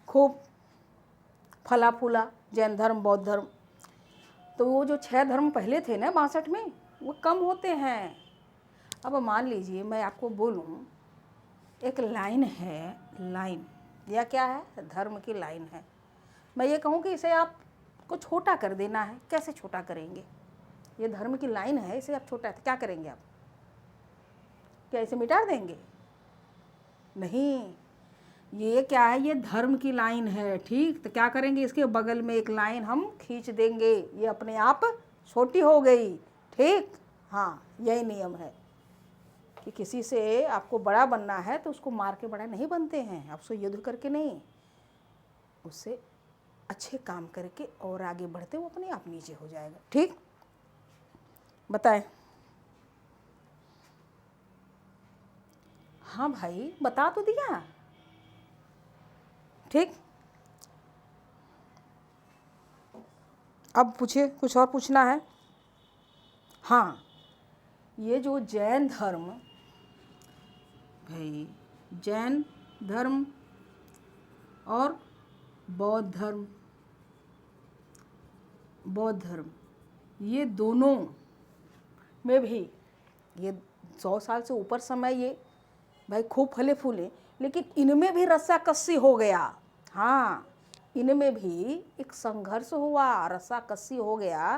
खूब फला फूला जैन धर्म बौद्ध धर्म, तो वो जो 6 धर्म पहले थे ना 62 में, वो कम होते हैं। अब मान लीजिए मैं आपको बोलूँ, एक लाइन है, लाइन या क्या है, धर्म की लाइन है, मैं ये कहूँ कि इसे आपको छोटा कर देना है, कैसे छोटा करेंगे? ये धर्म की लाइन है, इसे आप छोटा, क्या करेंगे आप? क्या इसे मिटा देंगे? नहीं, ये क्या है, ये धर्म की लाइन है, ठीक। तो क्या करेंगे, इसके बगल में एक लाइन हम खींच देंगे, ये अपने आप छोटी हो गई, ठीक। हाँ, यही नियम है कि किसी से आपको बड़ा बनना है तो उसको मार के बड़ा नहीं बनते हैं, आपसे युद्ध करके नहीं, उससे अच्छे काम करके और आगे बढ़ते वो अपने आप नीचे हो जाएगा, ठीक। बताएं। हाँ भाई, बता तो दिया, ठीक। अब पूछिए, कुछ और पूछना है? हाँ, ये जो जैन धर्म, भाई जैन धर्म और बौद्ध धर्म, ये दोनों में भी ये 100 साल से ऊपर समय ये भाई खूब फले फूले, लेकिन इनमें भी रस्साकस्सी हो गया। हाँ, इनमें भी एक संघर्ष हुआ, रस्साकस्सी हो गया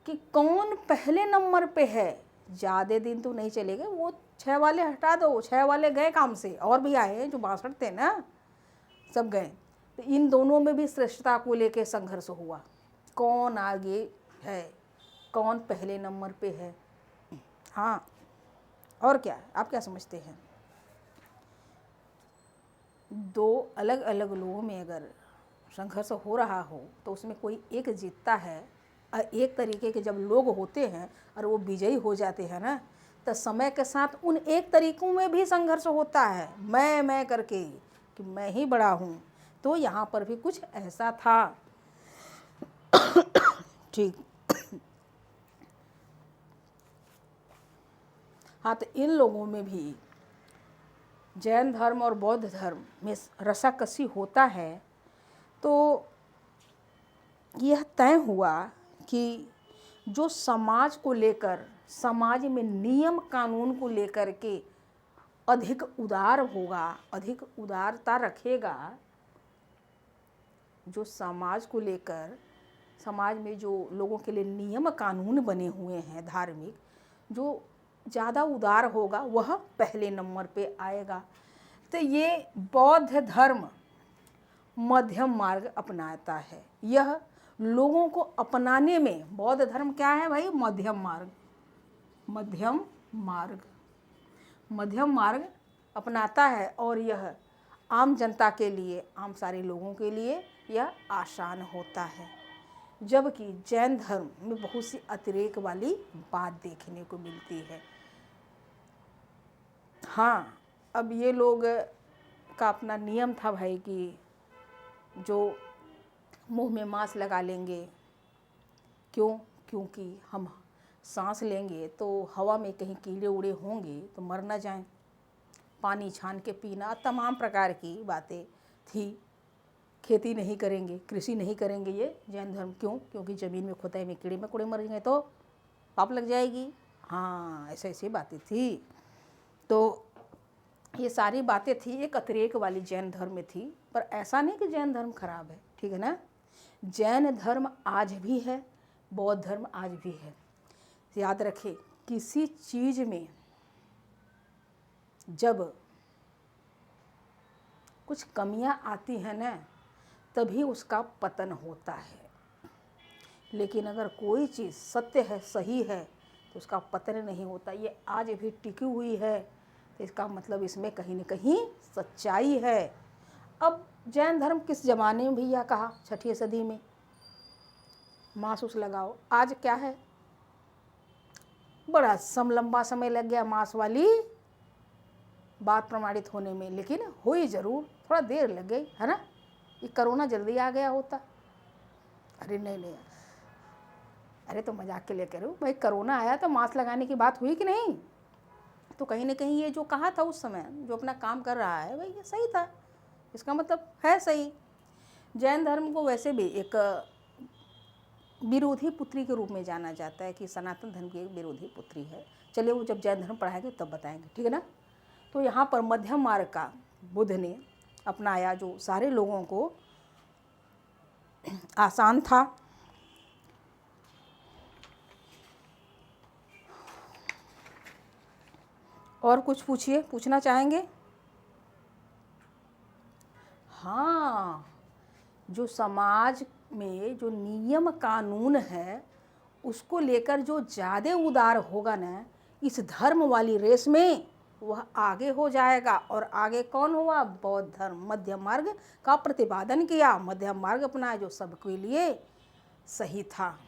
कि कौन पहले नंबर पे है। ज़्यादा दिन तो नहीं चलेंगे, वो 6 वाले हटा दो, 6 वाले गए काम से, और भी आए हैं जो 62 थे ना, सब गए। तो इन दोनों में भी श्रेष्ठता को लेके संघर्ष हुआ, कौन आगे है, कौन पहले नंबर पे है। हाँ, और क्या, आप क्या समझते हैं? दो अलग अलग लोगों में अगर संघर्ष हो रहा हो तो उसमें कोई एक जीतता है, और एक तरीके के जब लोग होते हैं और वो विजयी हो जाते हैं ना, तो समय के साथ उन एक तरीकों में भी संघर्ष होता है, मैं करके कि मैं ही बड़ा हूँ। तो यहाँ पर भी कुछ ऐसा था, ठीक। हाँ, तो इन लोगों में भी जैन धर्म और बौद्ध धर्म में रस्साकसी होता है। तो यह तय हुआ कि जो समाज को लेकर, समाज में नियम कानून को लेकर के अधिक उदार होगा, अधिक उदारता रखेगा, जो समाज को लेकर, समाज में जो लोगों के लिए नियम कानून बने हुए हैं धार्मिक, जो ज़्यादा उदार होगा वह पहले नंबर पे आएगा। तो ये बौद्ध धर्म मध्यम मार्ग अपनाता है। यह लोगों को अपनाने में, बौद्ध धर्म क्या है भाई, मध्यम मार्ग, मध्यम मार्ग अपनाता है, और यह आम जनता के लिए, आम सारे लोगों के लिए यह आसान होता है। जबकि जैन धर्म में बहुत सी अतिरेक वाली बात देखने को मिलती है। हाँ, अब ये लोग का अपना नियम था भाई कि जो मुंह में मांस लगा लेंगे, क्योंकि हम सांस लेंगे तो हवा में कहीं कीड़े उड़े होंगे तो मर ना जाएं, पानी छान के पीना, तमाम प्रकार की बातें थी। खेती नहीं करेंगे, कृषि नहीं करेंगे, ये जैन धर्म, क्योंकि ज़मीन में खुदाई में कीड़े मकोड़े मर गए तो पाप लग जाएगी। हाँ, ऐसी बातें थी। तो ये सारी बातें थी, एक अतिरेक वाली जैन धर्म में थी। पर ऐसा नहीं कि जैन धर्म खराब है, ठीक है ना। जैन धर्म आज भी है, बौद्ध धर्म आज भी है। याद रखें, किसी चीज़ में जब कुछ कमियां आती हैं ना, तभी उसका पतन होता है। लेकिन अगर कोई चीज़ सत्य है, सही है, तो उसका पतन नहीं होता। ये आज भी टिकी हुई है, तो इसका मतलब इसमें कहीं न कहीं सच्चाई है। अब जैन धर्म किस ज़माने में भी यह कहा, 6वीं सदी में मांस उस लगाओ। आज क्या है, बड़ा लंबा समय लग गया मांस वाली बात प्रमाणित होने में, लेकिन हुई ज़रूर, थोड़ा देर लग गई, है ना। ये कोरोना जल्दी आ गया होता। अरे नहीं, अरे तो मजाक के लिए कह रहे हो भाई, कोरोना आया तो मास्क लगाने की बात हुई कि नहीं। तो कहीं ना कहीं ये जो कहा था उस समय, जो अपना काम कर रहा है भाई, ये सही था, इसका मतलब है सही। जैन धर्म को वैसे भी एक विरोधी पुत्री के रूप में जाना जाता है कि सनातन धर्म की एक विरोधी पुत्री है। चलिए वो जब जैन धर्म पढ़ाएंगे तब बताएंगे, ठीक है ना। तो यहाँ पर मध्यम मार्ग का बुद्ध ने अपनाया, जो सारे लोगों को आसान था। और कुछ पूछिए, पूछना चाहेंगे? हाँ, जो समाज में जो नियम कानून है उसको लेकर जो ज़्यादा उदार होगा ना इस धर्म वाली रेस में, वह आगे हो जाएगा। और आगे कौन हुआ? बौद्ध धर्म। मध्यम मार्ग का प्रतिपादन किया, मध्यम मार्ग अपनाया जो सबके लिए सही था।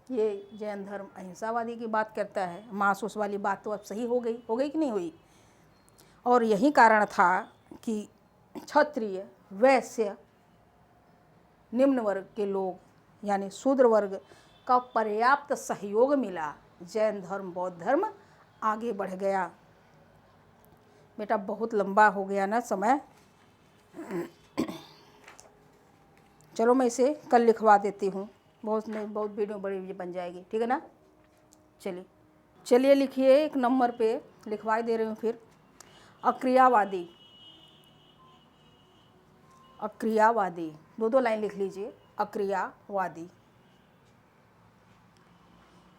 ये जैन धर्म अहिंसावादी की बात करता है। मांस उस वाली बात तो अब सही हो गई कि नहीं हुई? और यही कारण था कि क्षत्रिय, वैश्य, निम्न वर्ग के लोग यानी शूद्र वर्ग का पर्याप्त सहयोग मिला, जैन धर्म बौद्ध धर्म आगे बढ़ गया। बेटा बहुत लंबा हो गया ना समय, चलो मैं इसे कल लिखवा देती हूँ, बहुत वीडियो बड़ी बन जाएगी, ठीक है ना। चलिए लिखिए, एक नंबर पे लिखवा दे रही हूँ। फिर अक्रियावादी, अक्रियावादी, दो लाइन लिख लीजिए। अक्रियावादी,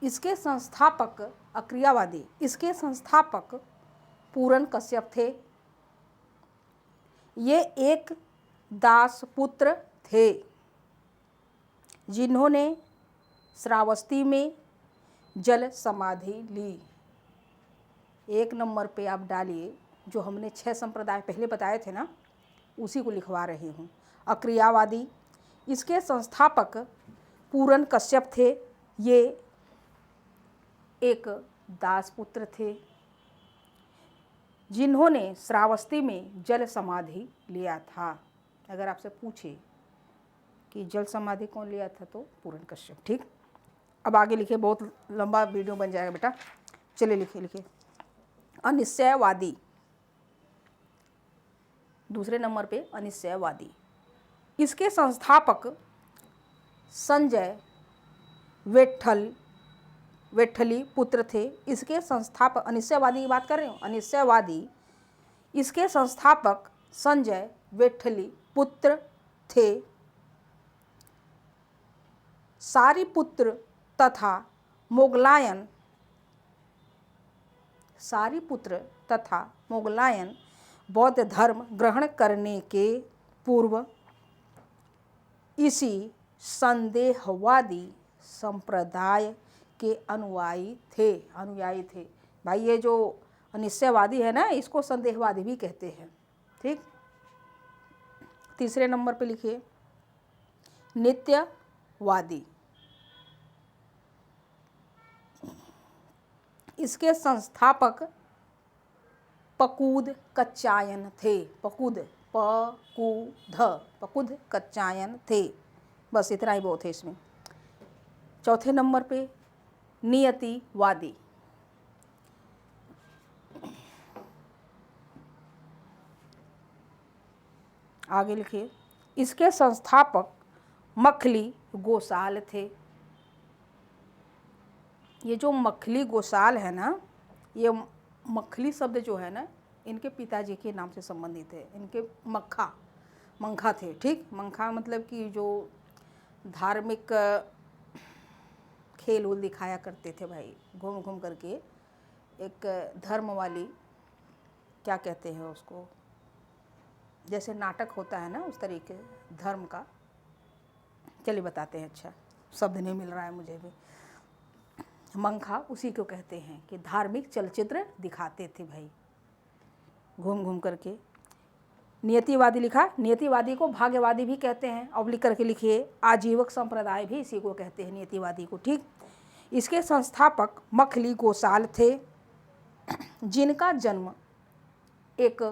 इसके संस्थापक, अक्रियावादी, इसके संस्थापक पूरन कश्यप थे। ये एक दासपुत्र थे जिन्होंने श्रावस्ती में जल समाधि ली। एक नंबर पे आप डालिए, जो हमने 6 संप्रदाय पहले बताए थे ना, उसी को लिखवा रही हूँ। अक्रियावादी, इसके संस्थापक पूरन कश्यप थे। ये एक दासपुत्र थे जिन्होंने श्रावस्ती में जल समाधि लिया था। अगर आपसे पूछे कि जल समाधि कौन लिया था तो पूरन कश्यप, ठीक। अब आगे लिखिए, बहुत लंबा वीडियो बन जाएगा बेटा। चलिए लिखिए। अनिश्चयवादी, दूसरे नंबर पे अनिश्चयवादी, इसके संस्थापक संजय वेठली पुत्र थे। इसके संस्थापक, अनिश्चयवादी की बात कर रही हूँ, अनिश्चयवादी, इसके संस्थापक संजय वेठली पुत्र थे। सारिपुत्र तथा मोगलायन बौद्ध धर्म ग्रहण करने के पूर्व इसी संदेहवादी संप्रदाय के अनुयायी थे। भाई ये जो अनिश्चयवादी है ना, इसको संदेहवादी भी कहते हैं, ठीक। तीसरे नंबर पे लिखिए नित्यवादी, इसके संस्थापक पकुद कच्चायन थे। पकुद कच्चायन थे। बस इतना ही बहुत है इसमें। चौथे नंबर पे नियतिवादी, आगे लिखिए, इसके संस्थापक मखली गोसाल थे। ये जो मखली गोसाल है ना, ये मखली शब्द जो है ना, इनके पिताजी के नाम से संबंधित है। इनके मंखा थे, ठीक। मंखा मतलब कि जो धार्मिक खेल उल दिखाया करते थे भाई, घूम घूम करके, एक धर्म वाली, क्या कहते हैं उसको, जैसे नाटक होता है ना उस तरीके धर्म का। चलिए बताते हैं, अच्छा शब्द नहीं मिल रहा है मुझे भी। मंखा उसी को कहते हैं कि धार्मिक चलचित्र दिखाते थे भाई, घूम घूम करके। नियतिवादी लिखा, नियतिवादी को भाग्यवादी भी कहते हैं। अब लिख करके लिखिए, आजीवक संप्रदाय भी इसी को कहते हैं, नियतिवादी को, ठीक। इसके संस्थापक मखली गोसाल थे, जिनका जन्म एक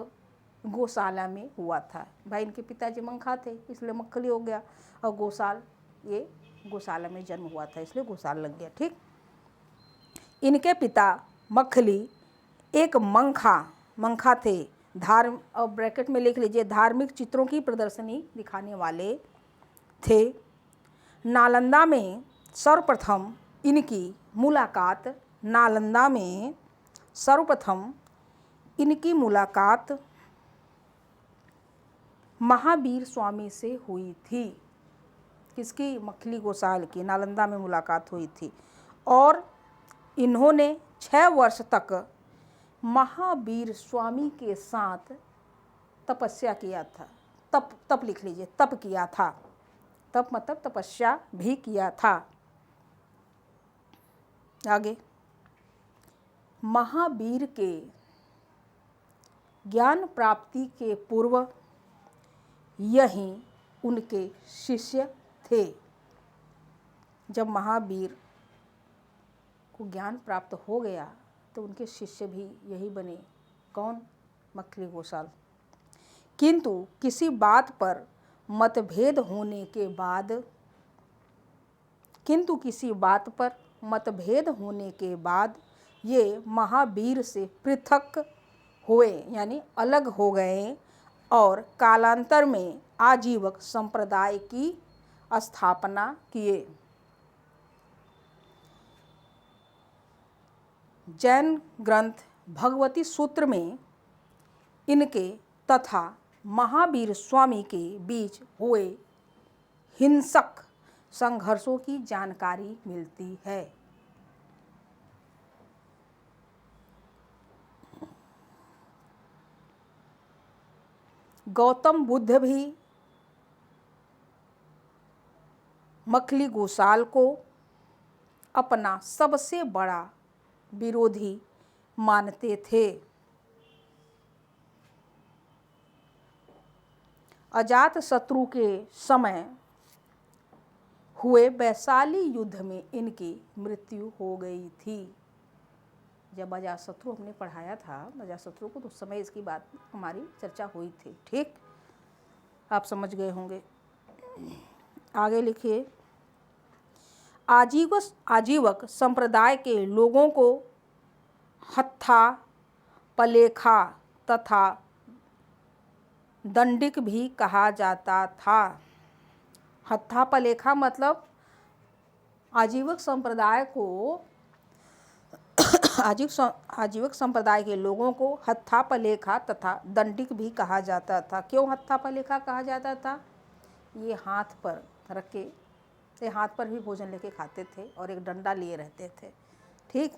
गौशाला में हुआ था। भाई इनके पिताजी मंखा थे, इसलिए मखली हो गया, और गोसाल, ये गौशाला में जन्म हुआ था इसलिए गोसाल लग गया, ठीक। इनके पिता मखली एक मंखा थे, और ब्रैकेट में लिख लीजिए, धार्मिक चित्रों की प्रदर्शनी दिखाने वाले थे। नालंदा में सर्वप्रथम इनकी मुलाकात महावीर स्वामी से हुई थी। किसकी? मखली गोसाल की। नालंदा में मुलाकात हुई थी और इन्होंने 6 वर्ष तक महावीर स्वामी के साथ तपस्या किया था। तप लिख लीजिए, तप किया था। तप मतलब तपस्या भी किया था। आगे, महावीर के ज्ञान प्राप्ति के पूर्व यही उनके शिष्य थे। जब महावीर को ज्ञान प्राप्त हो गया तो उनके शिष्य भी यही बने। कौन? मखली गोसाल। किंतु किसी बात पर मतभेद होने के बाद ये महावीर से पृथक हुए, यानी अलग हो गए और कालांतर में आजीवक संप्रदाय की स्थापना किए। जैन ग्रंथ भगवती सूत्र में इनके तथा महावीर स्वामी के बीच हुए हिंसक संघर्षों की जानकारी मिलती है। गौतम बुद्ध भी मखली गोसाल को अपना सबसे बड़ा विरोधी मानते थे। अजात शत्रु के समय हुए वैशाली युद्ध में इनकी मृत्यु हो गई थी। जब अजातशत्रु हमने पढ़ाया था अजातशत्रु को, तो उस समय इसकी बात हमारी चर्चा हुई थी। ठीक, आप समझ गए होंगे। आगे लिखिए, आजीवक संप्रदाय के लोगों को हत्था पलेखा तथा दंडिक भी कहा जाता था। हत्था पलेखा मतलब आजीवक संप्रदाय के लोगों को हत्था पलेखा तथा दंडिक भी कहा जाता था। क्यों हत्था पलेखा कहा जाता था? ये हाथ पर रख के, ये हाथ पर भी भोजन लेके खाते थे और एक डंडा लिए रहते थे। ठीक,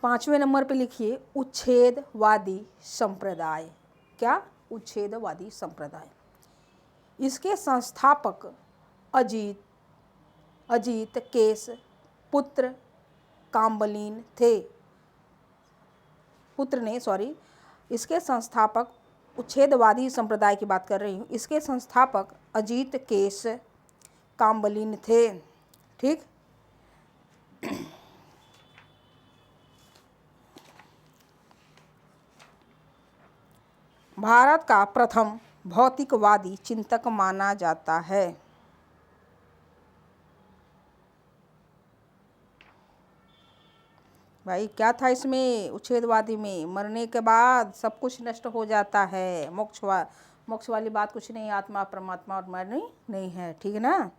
5वें नंबर पे लिखिए, उच्छेदवादी संप्रदाय। क्या? उच्छेदवादी संप्रदाय। इसके संस्थापक अजीत केस पुत्र काम्बलीन थे। इसके संस्थापक, उच्छेदवादी संप्रदाय की बात कर रही हूँ, इसके संस्थापक अजीत केस काम्बलीन थे। ठीक, भारत का प्रथम भौतिकवादी चिंतक माना जाता है। भाई क्या था इसमें? उच्छेदवादी में मरने के बाद सब कुछ नष्ट हो जाता है। मोक्ष वाली बात कुछ नहीं, आत्मा परमात्मा और मरनी नहीं है। ठीक है ना?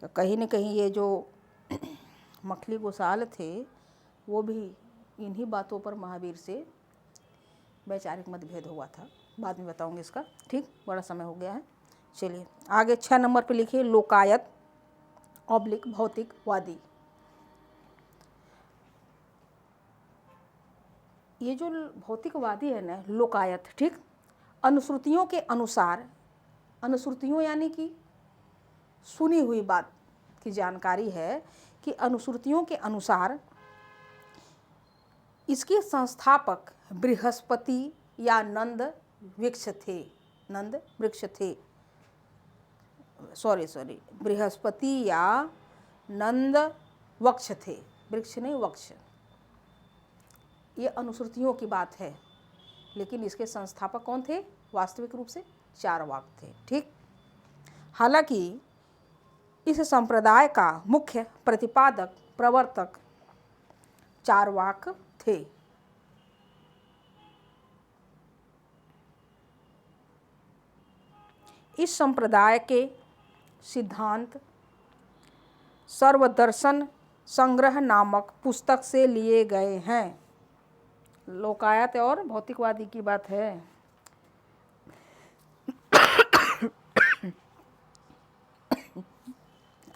तो कहीं न कहीं ये जो मखली गोसाल थे वो भी इन्हीं बातों पर महावीर से वैचारिक मतभेद हुआ था। बाद में बताऊंगी इसका। ठीक, बड़ा समय हो गया है। चलिए आगे 6 नंबर पे लिखिए, लोकायत ऑब्लिक भौतिकवादी। ये जो भौतिकवादी है ना, लोकायत, ठीक, अनुश्रुतियों के अनुसार, अनुश्रुतियों यानी कि सुनी हुई बात की जानकारी है कि अनुश्रुतियों के अनुसार इसके संस्थापक बृहस्पति या नंद वृक्ष थे। बृहस्पति या नंद वक्ष थे, वृक्ष नहीं वक्ष। ये अनुश्रुतियों की बात है, लेकिन इसके संस्थापक कौन थे? वास्तविक रूप से चारवाक थे। ठीक, हालांकि इस संप्रदाय का मुख्य प्रतिपादक प्रवर्तक चार्वाक थे। इस संप्रदाय के सिद्धांत सर्वदर्शन संग्रह नामक पुस्तक से लिए गए हैं। लोकायत और भौतिकवादी की बात है।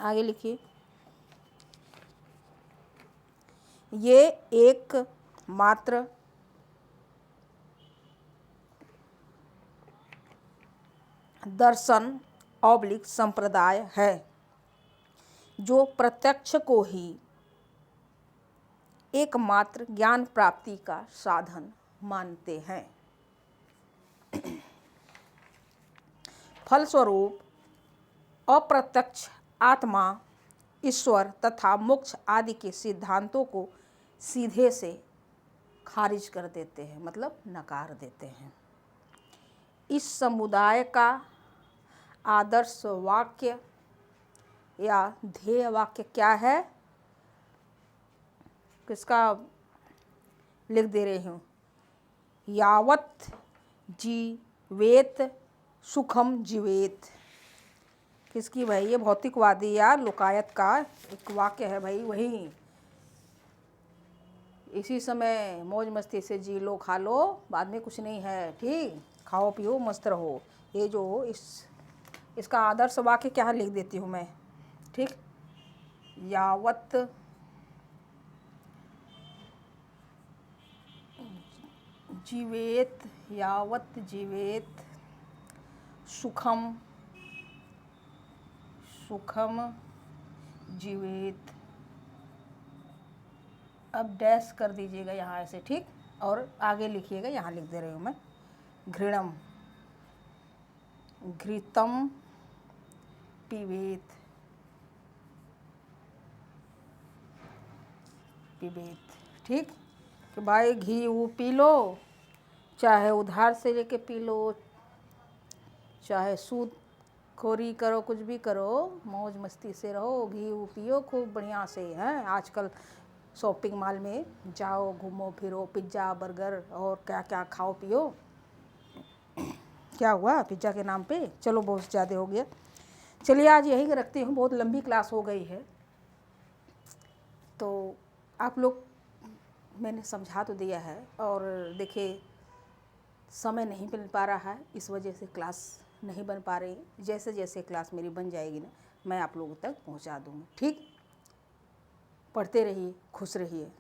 आगे लिखिए। ये एक मात्र दर्शन ऑब्लिक संप्रदाय है जो प्रत्यक्ष को ही एकमात्र ज्ञान प्राप्ति का साधन मानते हैं। फलस्वरूप अप्रत्यक्ष आत्मा, ईश्वर तथा मोक्ष आदि के सिद्धांतों को सीधे से खारिज कर देते हैं, मतलब नकार देते हैं। इस समुदाय का आदर्श वाक्य या ध्येय वाक्य क्या है? किसका लिख दे रही हूँ? यावत् जीवेत सुखम जीवेत। किसकी भाई? ये भौतिकवादी या लोकायत का एक वाक्य है भाई। वही इसी समय मौज मस्ती से जी लो, खा लो, बाद में कुछ नहीं है, ठीक? खाओ पियो मस्त रहो। ये जो इसका आदर्श वाक्य क्या लिख देती हूँ मैं, ठीक? यावत् जीवेत, यावत् जीवेत सुखम जीवेत। अब डैश कर दीजिएगा यहाँ ऐसे, ठीक? और आगे लिखिएगा, यहाँ लिख दे रही हूँ मैं, घृणम घृतम पिबेत, ठीक? कि भाई घी वो पी लो, चाहे उधार से लेके पी लो, चाहे सूद खोरी करो, कुछ भी करो, मौज मस्ती से रहो, घी वो पियो खूब बढ़िया से। हैं आजकल शॉपिंग मॉल में जाओ, घूमो फिरो, पिज्ज़ा बर्गर और क्या क्या खाओ पियो। क्या हुआ पिज्ज़ा के नाम पे? चलो बहुत ज़्यादा हो गया। चलिए आज यही रखती हूँ, बहुत लंबी क्लास हो गई है। तो आप लोग, मैंने समझा तो दिया है, और देखिए समय नहीं मिल पा रहा है, इस वजह से क्लास नहीं बन पा रही। जैसे जैसे क्लास मेरी बन जाएगी ना, मैं आप लोगों तक पहुंचा दूँगी, ठीक? पढ़ते रहिए, खुश रहिए।